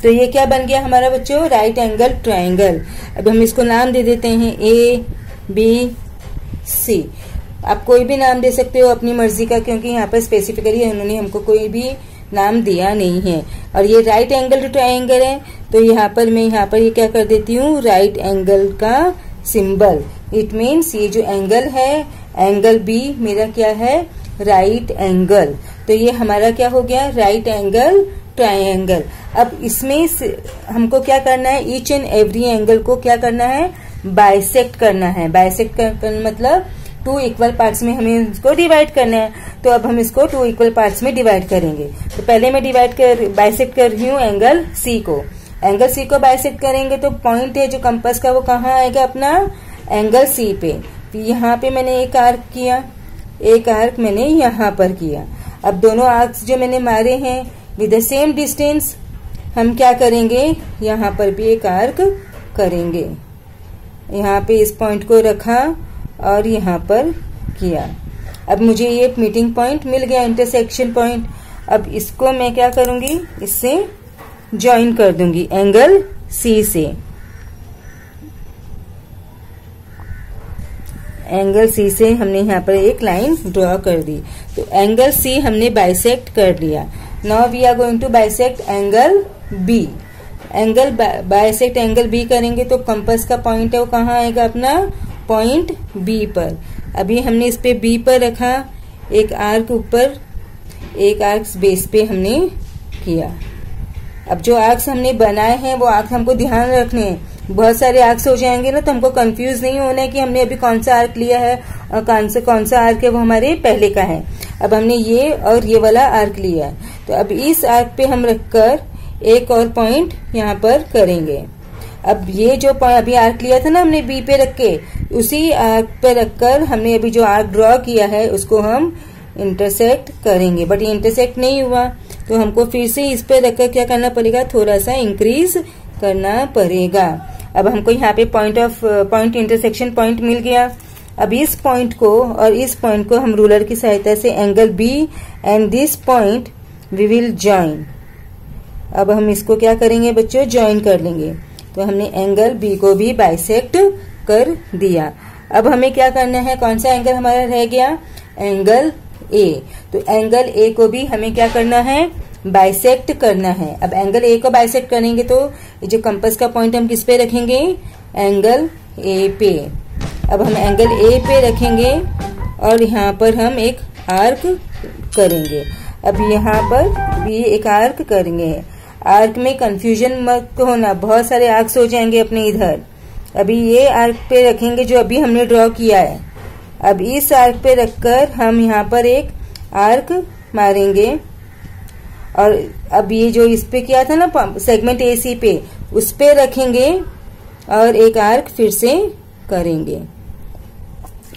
तो ये क्या बन गया हमारा बच्चों, राइट एंगल ट्रायंगल। अब हम इसको नाम दे देते हैं ABC। आप कोई भी नाम दे सकते हो अपनी मर्जी का, क्योंकि यहाँ पर स्पेसिफिकली उन्होंने हमको कोई भी नाम दिया नहीं है। और ये राइट एंगल ट्रायंगल है, तो यहाँ पर मैं यहाँ पर ये क्या कर देती हूँ, राइट एंगल का सिंबल। इट मीन्स ये जो एंगल है, एंगल बी मेरा क्या है, राइट एंगल। तो ये हमारा क्या हो गया, राइट एंगल ट्रायंगल। अब इसमें हमको क्या करना है, ईच एंड एवरी एंगल को क्या करना है, बाइसेक्ट करना है। बाइसेक्ट करना मतलब 2 इक्वल पार्ट्स में हमें इसको डिवाइड करना है। तो अब हम इसको 2 इक्वल पार्ट्स में डिवाइड करेंगे। तो पहले मैं बाइसेक्ट कर रही हूँ एंगल सी को। एंगल सी को बाइसेक्ट करेंगे तो पॉइंट है जो कंपास का वो कहाँ आएगा, अपना एंगल सी पे। यहाँ पे मैंने एक आर्क किया, एक आर्क मैंने यहाँ पर किया। अब दोनों आर्क्स जो मैंने मारे हैं विद द सेम डिस्टेंस, हम क्या करेंगे, यहाँ पर भी एक आर्क करेंगे। यहाँ पे इस पॉइंट को रखा और यहाँ पर किया। अब मुझे ये मीटिंग पॉइंट मिल गया, इंटरसेक्शन पॉइंट। अब इसको मैं क्या करूंगी, इससे ज्वाइन कर दूंगी एंगल सी से। एंगल सी से हमने यहाँ पर एक लाइन ड्रॉ कर दी। तो एंगल सी हमने बाइसेक्ट कर लिया। Now we are going to bisect angle B. Angle bisect angle B करेंगे तो कंपास का पॉइंट है वो कहाँ आएगा, अपना पॉइंट बी पर। अभी हमने इस पे बी पर रखा, एक आर्क ऊपर, एक आर्क बेस पे हमने किया। अब जो आर्क्स हमने बनाए हैं वो आर्क हमको ध्यान रखने हैं। बहुत सारे आर्क्स हो जाएंगे ना, तो हमको कंफ्यूज नहीं होना है कि हमने अभी कौन सा आर्क लिया है और कौन सा आर्क है वो हमारे पहले का है। अब हमने ये और ये वाला आर्क लिया है, तो अब इस आर्क पे हम रखकर एक और पॉइंट यहाँ पर करेंगे। अब ये जो अभी आर्क लिया था ना हमने बी पे रख के, उसी आर्क पे रखकर हमने अभी जो आर्क ड्रॉ किया है उसको हम इंटरसेक्ट करेंगे। बट ये इंटरसेक्ट नहीं हुआ, तो हमको फिर से इस पे रखकर क्या करना पड़ेगा, थोड़ा सा इंक्रीज करना पड़ेगा। अब हमको यहाँ पे पॉइंट इंटरसेक्शन पॉइंट मिल गया। अब इस पॉइंट को और इस पॉइंट को हम रूलर की सहायता से angle B and this point we will join. अब हम इसको क्या करेंगे बच्चों, ज्वाइन कर लेंगे। तो हमने एंगल बी को भी बाइसेक्ट कर दिया। अब हमें क्या करना है, कौन सा एंगल हमारा रह गया, एंगल ए। तो एंगल ए को भी हमें क्या करना है, बाइसेक्ट करना है। अब एंगल ए को बाइसेक्ट करेंगे तो जो कंपास का पॉइंट हम किस पे रखेंगे, एंगल ए पे। अब हम एंगल ए पे रखेंगे और यहाँ पर हम एक आर्क करेंगे। अब यहाँ पर भी एक आर्क करेंगे। आर्क में कंफ्यूजन मत होना, बहुत सारे आर्क्स हो जाएंगे अपने इधर। अभी ये आर्क पे रखेंगे जो अभी हमने ड्रॉ किया है। अब इस आर्क पे रखकर हम यहाँ पर एक आर्क मारेंगे और अब ये जो इस पे किया था ना सेगमेंट AC पे, उस पे रखेंगे और एक आर्क फिर से करेंगे।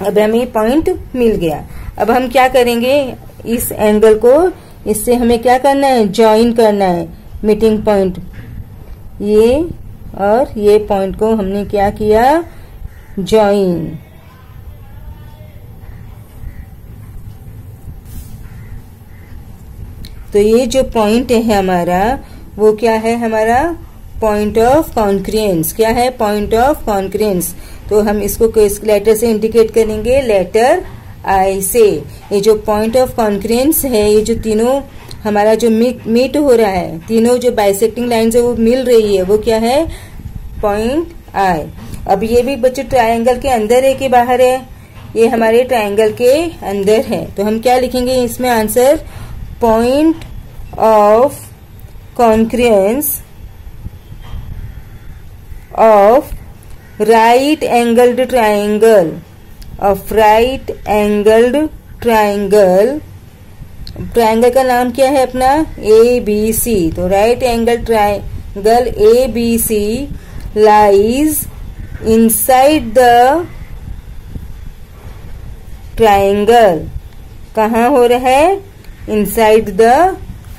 अब हमें पॉइंट मिल गया। अब हम क्या करेंगे, इस एंगल को इससे हमें क्या करना है, ज्वाइन करना है मीटिंग पॉइंट। ये और ये पॉइंट को हमने क्या किया, ज्वाइन। तो ये जो पॉइंट है हमारा, वो क्या है, हमारा पॉइंट ऑफ कॉन्क्रेंस। क्या है, पॉइंट ऑफ कॉन्क्रेंस। तो हम इसको किस लेटर से इंडिकेट करेंगे, लेटर आई से। ये जो पॉइंट ऑफ कॉन्क्रेंस है, ये जो तीनों हमारा जो मीट हो रहा है, तीनों जो बाइसेक्टिंग लाइन्स है वो मिल रही है, वो क्या है, पॉइंट आई। अब ये भी बच्चों ट्रायंगल के अंदर है कि बाहर है, ये हमारे ट्रायंगल के अंदर है। तो हम क्या लिखेंगे इसमें answer, point of concurrence of right angled triangle, of right angled triangle. Triangle का नाम क्या है अपना, ABC। तो right angle triangle ABC lies inside the triangle. कहाँ हो रहा है, इनसाइड द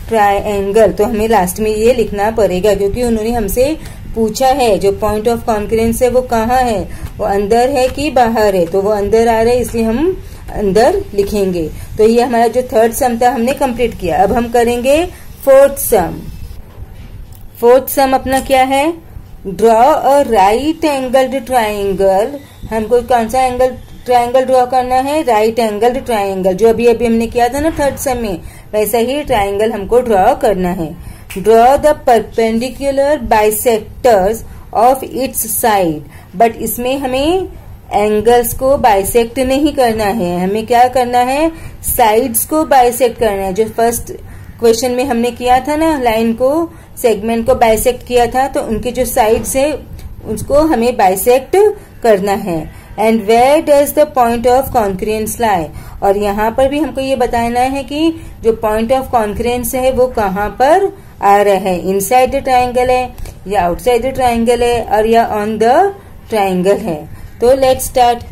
ट्रायंगल। तो हमें लास्ट में ये लिखना पड़ेगा क्योंकि उन्होंने हमसे पूछा है जो पॉइंट ऑफ कॉन्क्रेंस है वो कहाँ है, वो अंदर है कि बाहर है। तो वो अंदर आ रहा है इसलिए हम अंदर लिखेंगे। तो ये हमारा जो थर्ड सम था हमने कंप्लीट किया। अब हम करेंगे फोर्थ सम। फोर्थ सम अपना क्या है, draw a right angled triangle. हमको कौन सा एंगल ट्रायंगल ड्रॉ करना है, राइट एंगल्ड ट्रायंगल। जो अभी हमने किया था ना थर्ड सम में, वैसा ही ट्रायंगल हमको ड्रॉ करना है। Draw the perpendicular bisectors of its side. But इसमें हमें एंगल्स को बाइसेक्ट नहीं करना है, हमें क्या करना है, साइड्स को बाइसेक्ट करना है। जो फर्स्ट क्वेश्चन में हमने किया था ना, लाइन को सेगमेंट को बाइसेक्ट किया था, तो उनके जो साइड्स है उसको हमें बाइसेक्ट करना है। And where does the point of concurrence lie. और यहाँ पर भी हमको ये बताना है कि जो पॉइंट ऑफ कॉन्क्रेंस है वो कहाँ पर आ रहा है, इनसाइड द ट्रायंगल है या आउटसाइड द ट्रायंगल है और या ऑन द ट्रायंगल है। तो लेट्स स्टार्ट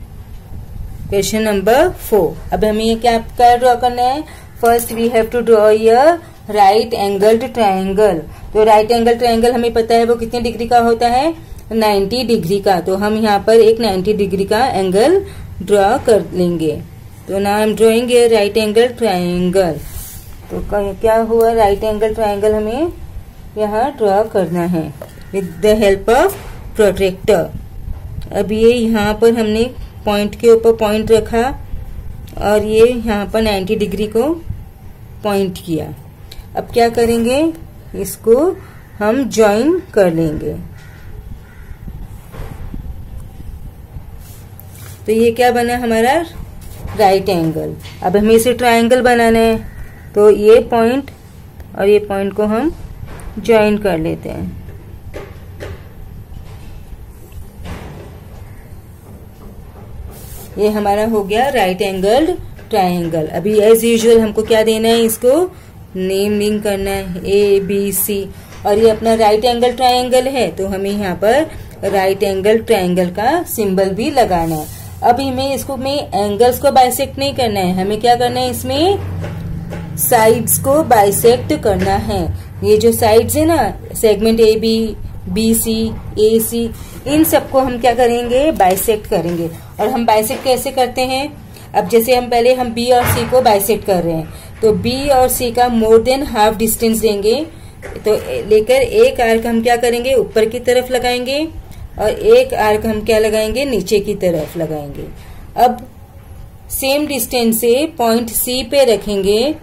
क्वेश्चन नंबर 4। अब हमें क्या ड्रॉ करना है, first we have to draw a right angled triangle. तो राइट एंगल ट्रायंगल हमें पता है वो कितने डिग्री का होता है, 90 डिग्री का। तो हम यहाँ पर एक 90 डिग्री का एंगल ड्रॉ कर लेंगे। तो now I am drawing a right angle triangle. तो क्या हुआ, राइट एंगल ट्रायंगल हमें यहाँ ड्रॉ करना है with the help of protractor. अब ये यहाँ पर हमने पॉइंट के ऊपर पॉइंट रखा और ये यहाँ पर 90 डिग्री को पॉइंट किया। अब क्या करेंगे, इसको हम ज्वाइन कर लेंगे। तो ये क्या बना हमारा, राइट एंगल। अब हमें इसे ट्रायंगल बनाना है, तो ये पॉइंट और ये पॉइंट को हम ज्वाइन कर लेते हैं। ये हमारा हो गया राइट एंगल्ड ट्रायंगल। अभी एज यूजुअल हमको क्या देना है, इसको नेमिंग करना है ABC। और ये अपना राइट एंगल ट्रायंगल है तो हमें यहाँ पर राइट एंगल ट्रायंगल का सिंबल भी लगाना है। अब हमें इसको में एंगल्स को बाइसेक्ट नहीं करना है, हमें क्या करना है, इसमें साइड्स को बाइसेक्ट करना है। ये जो साइड्स है ना, सेगमेंट AB, BC, AC, इन सबको हम क्या करेंगे, बाइसेक्ट करेंगे। और हम बाइसेक्ट कैसे करते हैं, अब जैसे हम पहले हम B और C को बाइसेक्ट कर रहे हैं, तो B और C का मोर देन हाफ डिस्टेंस देंगे। तो लेकर एक आर्क हम क्या करेंगे, ऊपर की तरफ लगाएंगे और एक आर्क हम क्या लगाएंगे, नीचे की तरफ लगाएंगे। अब सेम डिस्टेंस से पॉइंट सी पे रखेंगे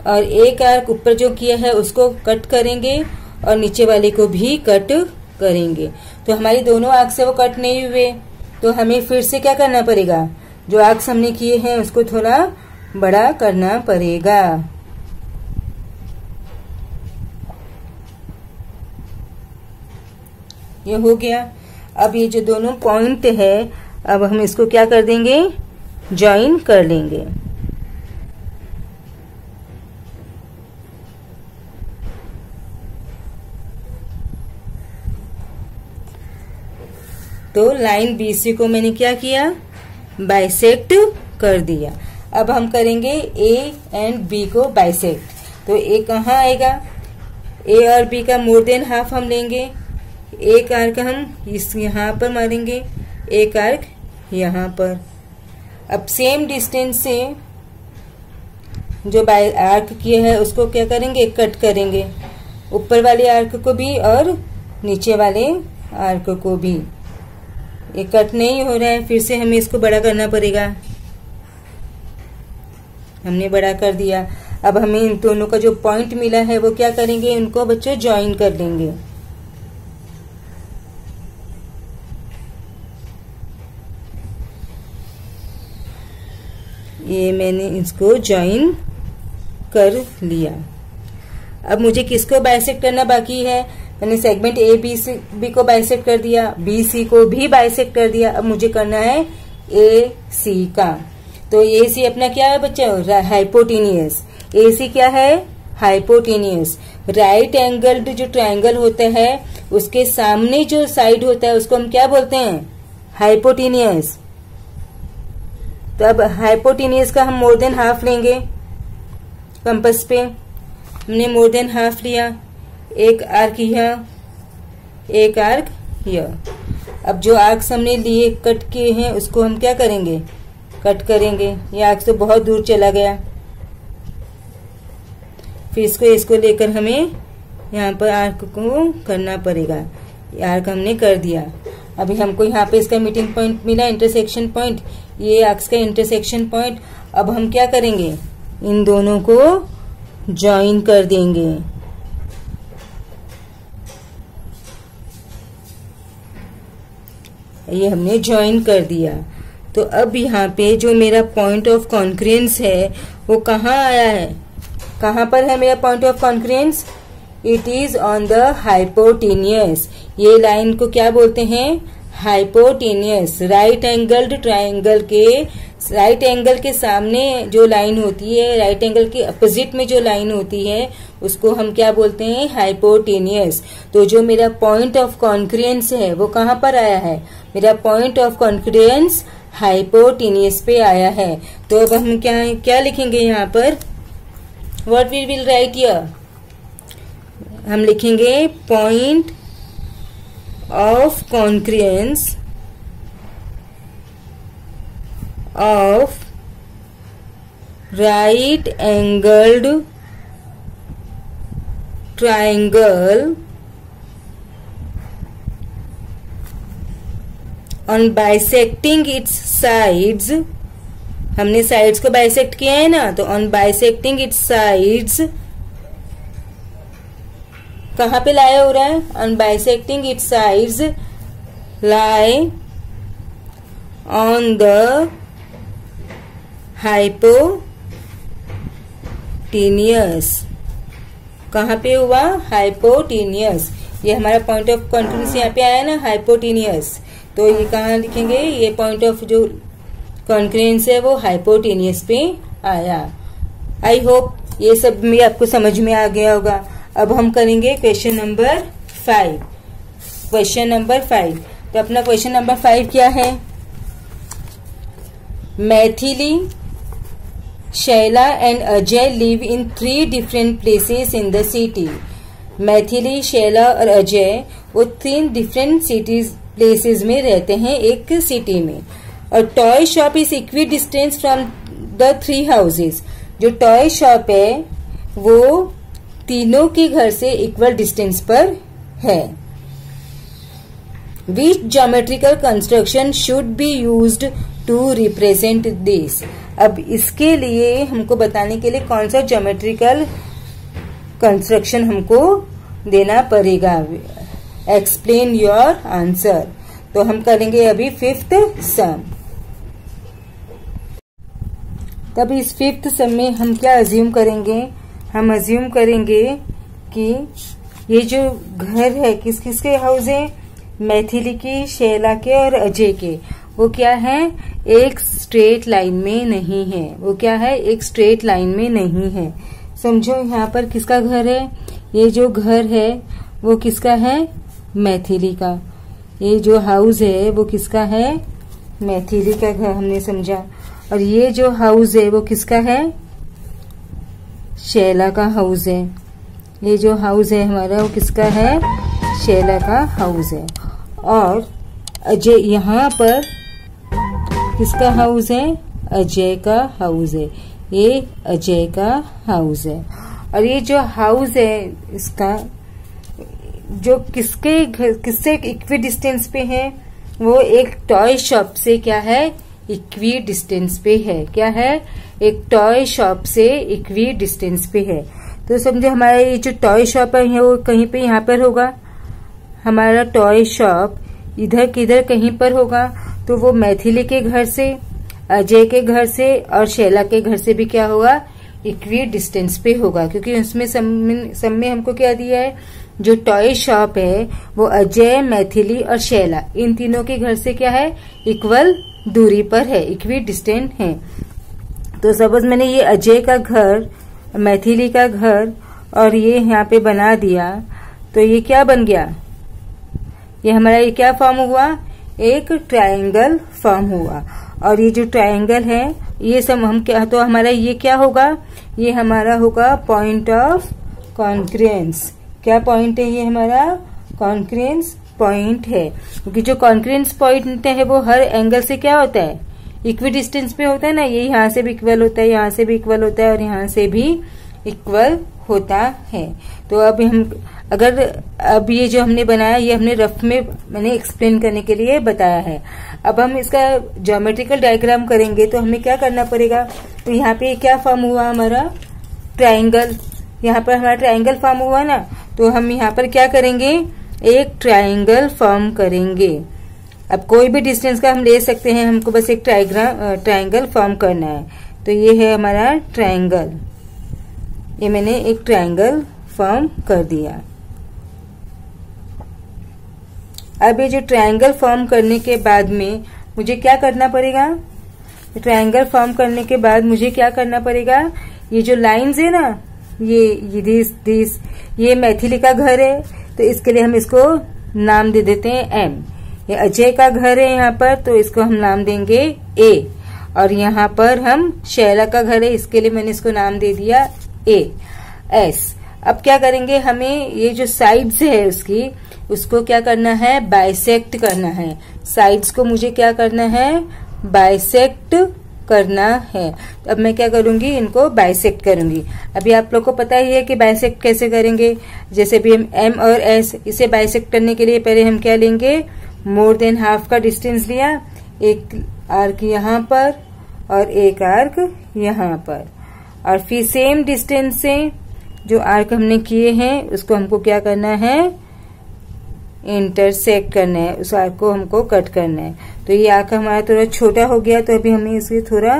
और एक आर्क ऊपर जो किया है उसको कट करेंगे और नीचे वाले को भी कट करेंगे। तो हमारी दोनों आर्क से वो कट नहीं हुए, तो हमें फिर से क्या करना पड़ेगा, जो आर्क्स हमने किए हैं उसको थोड़ा बड़ा करना पड़ेगा। ये हो गया। अब ये जो दोनों पॉइंट है, अब हम इसको क्या कर देंगे, ज्वाइन कर लेंगे। तो लाइन बीसी को मैंने क्या किया, बाइसेक्ट कर दिया। अब हम करेंगे ए एंड बी को बाइसेक्ट। तो ए कहाँ आएगा, ए और बी का मोर देन हाफ हम लेंगे। एक आर्क हम इस यहाँ पर मारेंगे, एक आर्क यहाँ पर। अब सेम डिस्टेंस से जो आर्क किया है उसको क्या करेंगे, कट करेंगे, ऊपर वाले आर्क को भी और नीचे वाले आर्क को भी। ये कट नहीं हो रहा है, फिर से हमें इसको बड़ा करना पड़ेगा। हमने बड़ा कर दिया। अब हमें इन दोनों का जो पॉइंट मिला है वो क्या करेंगे, उनको बच्चों ज्वाइन कर देंगे। ये मैंने इसको ज्वाइन कर लिया। अब मुझे किसको बाइसेक्ट करना बाकी है, मैंने सेगमेंट ए बी को बाइसेक्ट कर दिया, बी सी को भी बाइसेक्ट कर दिया। अब मुझे करना है ए सी का। तो ए सी अपना क्या है बच्चा, हाइपोटेनियस। ए सी क्या है, हाइपोटेनियस। राइट एंगल्ड जो ट्रायंगल होता है उसके सामने जो साइड होता है उसको हम क्या बोलते हैं, हाइपोटेनियस। तो अब हाइपोटेनियस का हम मोर देन हाफ लेंगे। कंपास पे हमने मोर देन हाफ लिया, एक आर्क यहाँ, एक आर्क यहाँ। अब जो आर्क्स हमने लिए कट किए हैं उसको हम क्या करेंगे, कट करेंगे। ये आर्क तो बहुत दूर चला गया, फिर इसको लेकर हमें यहाँ पर आर्क को करना पड़ेगा। ये आर्क हमने कर दिया। अभी हमको यहाँ पे इसका मीटिंग पॉइंट मिला, इंटरसेक्शन पॉइंट, ये आर्क्स का इंटरसेक्शन पॉइंट। अब हम क्या करेंगे, इन दोनों को ज्वाइन कर देंगे। ये हमने ज्वाइन कर दिया। तो अब यहाँ पे जो मेरा पॉइंट ऑफ कॉन्क्रेंस है वो कहाँ आया है, कहाँ पर है मेरा point of कॉन्क्रेंस, it is on the hypotenuse. ये लाइन को क्या बोलते हैं, हाइपोटेनियस। राइट एंगल्ड ट्रायंगल के राइट एंगल के सामने जो लाइन होती है, राइट एंगल के अपोजिट में जो लाइन होती है उसको हम क्या बोलते हैं, हाइपोटेनियस। तो जो मेरा पॉइंट ऑफ कॉन्क्रेंस है वो कहाँ पर आया है, मेरा पॉइंट ऑफ कॉन्क्रेंस हाइपोटेनियस पे आया है। तो अब हम क्या लिखेंगे यहाँ पर, what we will write here, हम लिखेंगे point of concurrence of right angled triangle on bisecting its sides. हमने साइड्स को बाइसेक्ट किया है ना, तो ऑन बाइसेक्टिंग इट्स साइड्स कहाँ पे लाया हो रहा है, on bisecting its sides lie on the hypotenuse. कहाँ पे हुआ, हाइपोटेनियस। ये हमारा पॉइंट ऑफ कॉन्क्रेंस यहाँ पे आया ना, हाइपोटेनियस। तो ये कहाँ लिखेंगे, ये पॉइंट ऑफ जो कॉन्क्रेंस है वो हाइपोटेनियस पे आया। आई होप ये सब भी आपको समझ में आ गया होगा। अब हम करेंगे क्वेश्चन नंबर 5। क्वेश्चन नंबर 5, तो अपना क्वेश्चन नंबर 5 क्या है, Maithili, Shaila and Ajay live in 3 different places in the city. Maithili, Shaila और अजय वो 3 डिफरेंट सिटीज प्लेसेस में रहते हैं एक सिटी में। और toy shop is equi distance from the 3 houses. जो टॉय शॉप है वो तीनों के घर से इक्वल डिस्टेंस पर है। Which geometrical construction should be used to represent this? अब इसके लिए हमको बताने के लिए कौन सा ज्योमेट्रिकल कंस्ट्रक्शन हमको देना पड़ेगा। Explain your answer. तो हम करेंगे अभी फिफ्थ सम। तब इस फिफ्थ सम में हम क्या अज्यूम करेंगे, हम अज्यूम करेंगे कि ये जो घर है किस किसके हाउस है, मैथिली की, शैला के और अजय के, वो क्या है, एक स्ट्रेट लाइन में नहीं है। वो क्या है, एक स्ट्रेट लाइन में नहीं है। समझो यहाँ पर किसका घर है, ये जो घर है वो किसका है, मैथिली का। ये जो हाउस है वो किसका है, मैथिली का घर, हमने समझा। और ये जो हाउस है वो किसका है, शैला का हाउस है। ये जो हाउस है हमारा वो किसका है, शैला का हाउस है। और अजय, यहाँ पर किसका हाउस है, अजय का हाउस है। ये अजय का हाउस है। और ये जो हाउस है इसका जो किससे इक्वी डिस्टेंस पे है, वो एक टॉय शॉप से क्या है, इक्वी डिस्टेंस पे है। क्या है, एक टॉय शॉप से इक्वी डिस्टेंस पे है। तो समझे हमारा ये जो टॉय शॉप है वो कहीं पे यहाँ पर होगा। हमारा टॉय शॉप इधर किधर कहीं पर होगा, तो वो मैथिली के घर से, अजय के घर से और शैला के घर से भी क्या होगा, इक्वी डिस्टेंस पे होगा। क्योंकि उसमें सब में हमको क्या दिया है, जो टॉय शॉप है वो अजय, मैथिली और शैला, इन तीनों के घर से क्या है, इक्वल दूरी पर है, इक्वी डिस्टेंट है। तो सपोज मैंने ये अजय का घर, मैथिली का घर और ये यहाँ पे बना दिया, तो ये क्या बन गया, ये हमारा ये क्या फॉर्म हुआ, एक ट्रायंगल फॉर्म हुआ। और ये जो ट्रायंगल है ये सब हम क्या, तो हमारा ये क्या होगा, ये हमारा होगा पॉइंट ऑफ कॉन्क्रेंस। क्या पॉइंट है, ये हमारा कॉन्क्रेंस पॉइंट है। क्योंकि जो कॉन्क्रेंस पॉइंट है वो हर एंगल से क्या होता है, इक्वी डिस्टेंस पे होता है ना। ये यहाँ से भी इक्वल होता है, यहाँ से भी इक्वल होता है और यहाँ से भी इक्वल होता है। तो अब हम अगर अब ये जो हमने बनाया ये हमने रफ में मैंने एक्सप्लेन करने के लिए बताया है। अब हम इसका ज्योमेट्रिकल डायग्राम करेंगे तो हमें क्या करना पड़ेगा, तो यहाँ पे क्या फॉर्म हुआ हमारा, ट्रायंगल। यहाँ पर हमारा ट्रायंगल फॉर्म हुआ ना, तो हम यहाँ पर क्या करेंगे, एक ट्रायंगल फॉर्म करेंगे। अब कोई भी डिस्टेंस का हम ले सकते हैं, हमको बस एक ट्रायंगल फॉर्म करना है। तो ये है हमारा ट्रायंगल, ये मैंने एक ट्रायंगल फॉर्म कर दिया। अब ये जो ट्रायंगल फॉर्म करने के बाद में मुझे क्या करना पड़ेगा, ट्रायंगल फॉर्म करने के बाद मुझे क्या करना पड़ेगा, ये जो लाइंस है ना, ये दिस ये मैथिली का घर है, तो इसके लिए हम इसको नाम दे देते हैं एम। ये अजय का घर है यहाँ पर, तो इसको हम नाम देंगे ए। और यहाँ पर हम शैला का घर है, इसके लिए मैंने इसको नाम दे दिया ए एस। अब क्या करेंगे, हमें ये जो साइड्स है उसकी, उसको क्या करना है, बाइसेक्ट करना है। साइड्स को मुझे क्या करना है, बाइसेक्ट करना है। तो अब मैं क्या करूंगी, इनको बाइसेक्ट करूंगी। अभी आप लोग को पता ही है कि बाइसेक्ट कैसे करेंगे। जैसे भी हम एम और एस, इसे बाइसेक्ट करने के लिए पहले हम क्या लेंगे, मोर देन हाफ का डिस्टेंस लिया, एक आर्क यहाँ पर और एक आर्क यहाँ पर, और फिर सेम डिस्टेंस से जो आर्क हमने किए हैं उसको हमको क्या करना है, इंटरसेक्ट करना है, उस आर्क को हमको कट करना है। तो ये आर्क हमारा थोड़ा छोटा हो गया, तो अभी हमें इसे थोड़ा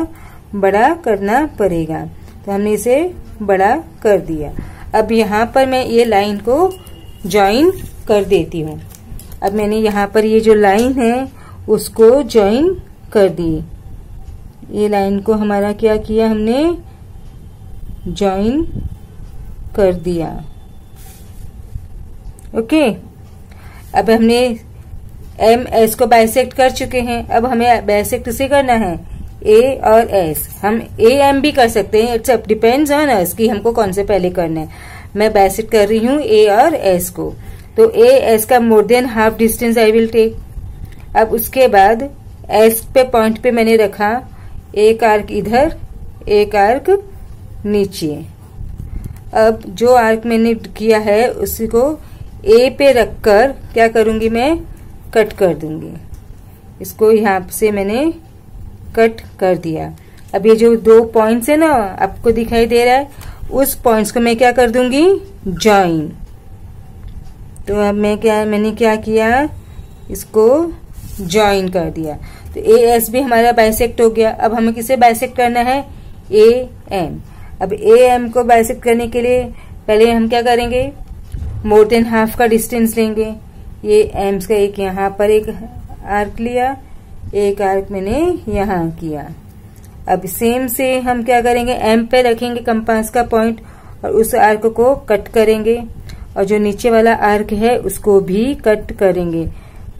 बड़ा करना पड़ेगा। तो हमने इसे बड़ा कर दिया। अब यहाँ पर मैं ये लाइन को ज्वाइन कर देती हूँ। अब मैंने यहाँ पर ये जो लाइन है उसको ज्वाइन कर दी। ये लाइन को हमारा क्या किया, हमने ज्वाइन कर दिया। ओके, अब हमने एम एस को बाइसेक्ट कर चुके हैं। अब हमें बाइसेक्ट से करना है ए और एस। हम ए एम भी कर सकते हैं, it's up depends on us कि हमको कौन से पहले करना है। मैं बाइसेक्ट कर रही हूँ ए और एस को, तो ए एस का more than half distance I will take. अब उसके बाद एस पे पॉइंट पे मैंने रखा एक आर्क इधर, एक आर्क नीचे। अब जो आर्क मैंने किया है उसी को ए पे रखकर क्या करूंगी, मैं कट कर दूंगी। इसको यहाँ से मैंने कट कर दिया। अब ये जो 2 पॉइंट्स है ना आपको दिखाई दे रहा है, उस पॉइंट्स को मैं क्या कर दूंगी, जॉइन। तो अब मैंने क्या किया, इसको जॉइन कर दिया। तो ए एस भी हमारा बाइसेक्ट हो गया। अब हमें किसे बाइसेक्ट करना है, ए एम। अब ए एम को बाइसेक्ट करने के लिए पहले हम क्या करेंगे, मोर देन हाफ का डिस्टेंस लेंगे। ये एम्स का एक यहाँ पर एक आर्क लिया, एक आर्क मैंने यहाँ किया। अब सेम से हम क्या करेंगे, एम पे रखेंगे कंपास का पॉइंट और उस आर्क को कट करेंगे, और जो नीचे वाला आर्क है उसको भी कट करेंगे।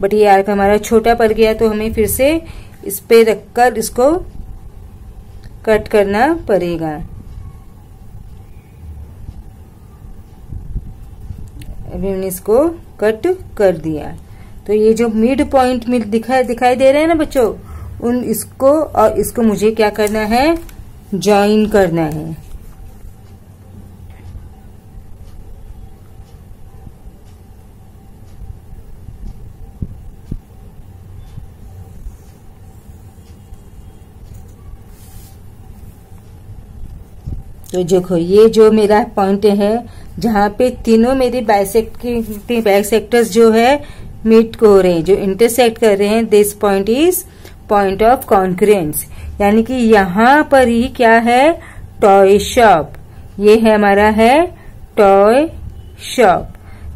बट ये आर्क हमारा छोटा पड़ गया तो हमें फिर से इस पे रखकर इसको कट करना पड़ेगा। अभी हमने इसको कट कर दिया। तो ये जो मिड पॉइंट दिखाई दे रहे हैं ना बच्चों, उन इसको और इसको मुझे क्या करना है, जॉइन करना है। तो देखो ये जो मेरा पॉइंट है जहाँ पे तीनों मेरी बाइसेक्टर्स जो है मीट हो रहे हैं, जो इंटरसेक्ट कर रहे हैं, this point is point of कॉन्क्रेंस। यानी कि यहाँ पर ही क्या है, टॉय शॉप। ये है हमारा है toy shop,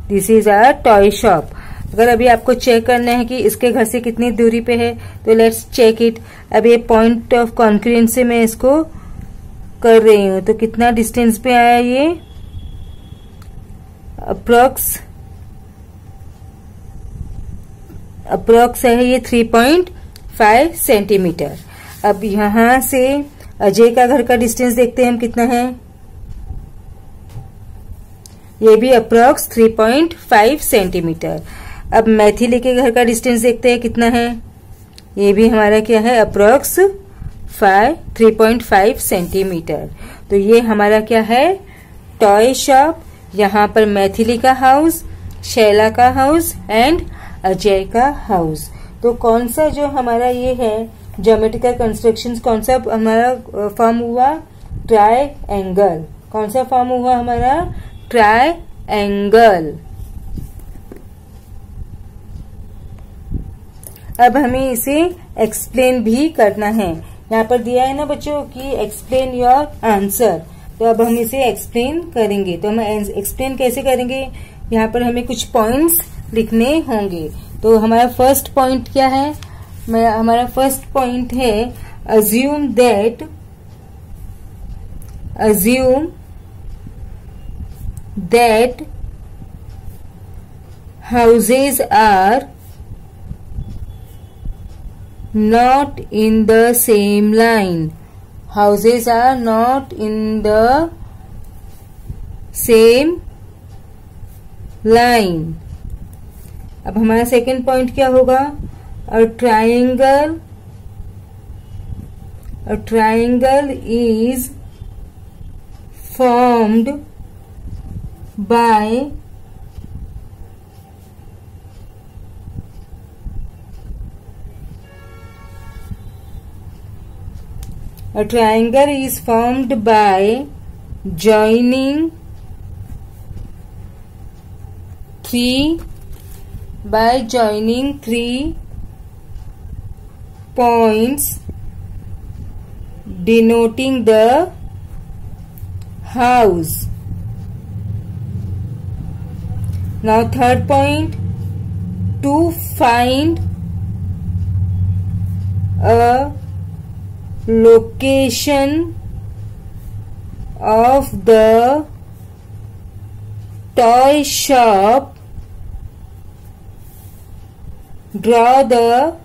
this is a toy shop. अगर अभी आपको चेक करना है कि इसके घर से कितनी दूरी पे है तो लेट्स चेक इट। अब ये पॉइंट ऑफ कॉन्क्रेंस से मैं इसको कर रही हूं तो कितना डिस्टेंस पे आया, ये अप्रोक्स है ये 3.5 सेंटीमीटर। अब यहां से अजय का घर का डिस्टेंस देखते हैं हम कितना है, ये भी अप्रोक्स 3.5 सेंटीमीटर। अब मैथिली के घर का डिस्टेंस देखते हैं कितना है, ये भी हमारा क्या है, अप्रोक्स 3.5 सेंटीमीटर। तो ये हमारा क्या है, टॉय शॉप। यहाँ पर मैथिली का हाउस, शैला का हाउस एंड अजय का हाउस। तो कौन सा जो हमारा ये है ज्योमेट्रिकल कंस्ट्रक्शन, कौन सा हमारा फॉर्म हुआ, ट्रायंगल। कौन सा फॉर्म हुआ हमारा, ट्रायंगल। अब हमें इसे एक्सप्लेन भी करना है। यहाँ पर दिया है ना बच्चों कि एक्सप्लेन योर आंसर, तो अब हम इसे एक्सप्लेन करेंगे। तो हम एक्सप्लेन कैसे करेंगे, यहाँ पर हमें कुछ पॉइंट्स लिखने होंगे। तो हमारा फर्स्ट पॉइंट क्या है, हमारा फर्स्ट पॉइंट है assume that houses are not in the same line. Houses are not in the same line. अब हमारा सेकेंड पॉइंट क्या होगा, a triangle is formed by joining three points denoting the house. Now third point, to find a location of the toy shop, draw the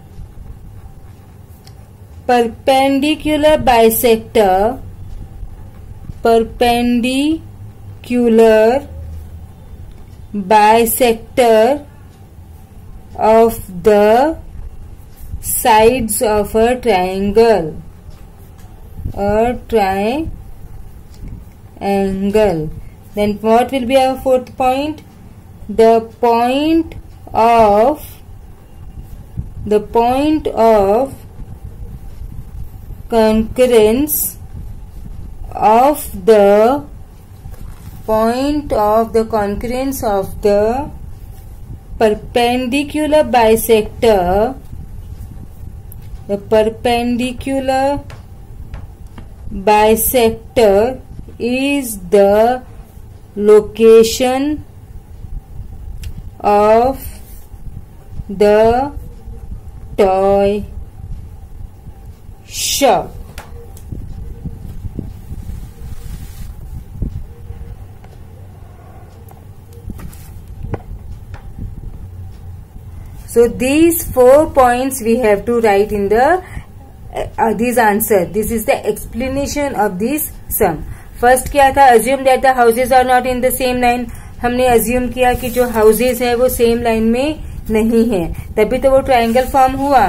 perpendicular bisector of the sides of a triangle. Then what will be our fourth point? The point of the point of concurrence of the perpendicular bisector, the perpendicular bisector is the location of the toy shop. So these 4 points we have to write in the this answer. This is the explanation of this sum. First क्या था? Assume that the houses are not in the same line. हमने assume किया कि जो houses है वो same line में नहीं है, तभी तो वो triangle form हुआ.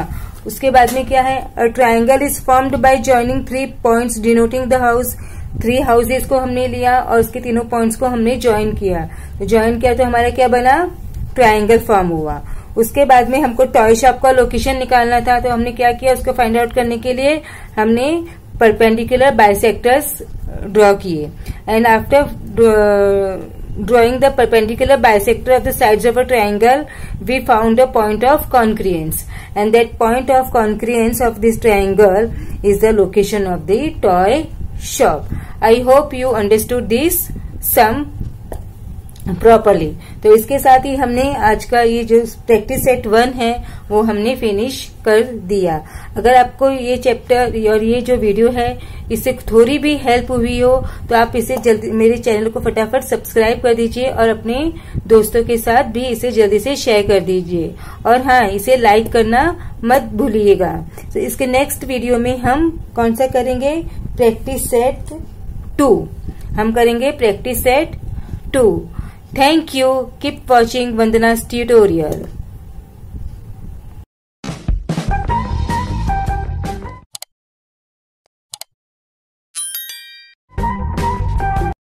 उसके बाद में क्या है? A triangle is formed by joining 3 points denoting the house. 3 houses को हमने लिया और उसके तीनों points को हमने join किया. तो join किया तो हमारा क्या बना? Triangle form हुआ. उसके बाद में हमको टॉय शॉप का लोकेशन निकालना था, तो हमने क्या किया? उसको फाइंड आउट करने के लिए हमने परपेंडिकुलर बाइसेक्टर्स ड्रॉ किए. And after drawing the perpendicular bisector of the sides of a triangle we found a point of concurrence, and that point of concurrence of this triangle is the location of the toy shop. I hope you understood this sum properly. तो इसके साथ ही हमने आज का ये जो practice set 1 है वो हमने फिनिश कर दिया. अगर आपको ये चैप्टर और ये जो वीडियो है इससे थोड़ी भी हेल्प हुई हो तो आप इसे जल्दी मेरे चैनल को फटाफट सब्सक्राइब कर दीजिए और अपने दोस्तों के साथ भी इसे जल्दी से शेयर कर दीजिए. और हाँ, इसे लाइक करना मत भूलिएगा. तो इसके नेक्स्ट वीडियो में हम कौन सा करेंगे? Practice set 2. हम करेंगे practice set 2. Thank you. Keep watching Vandana's tutorial.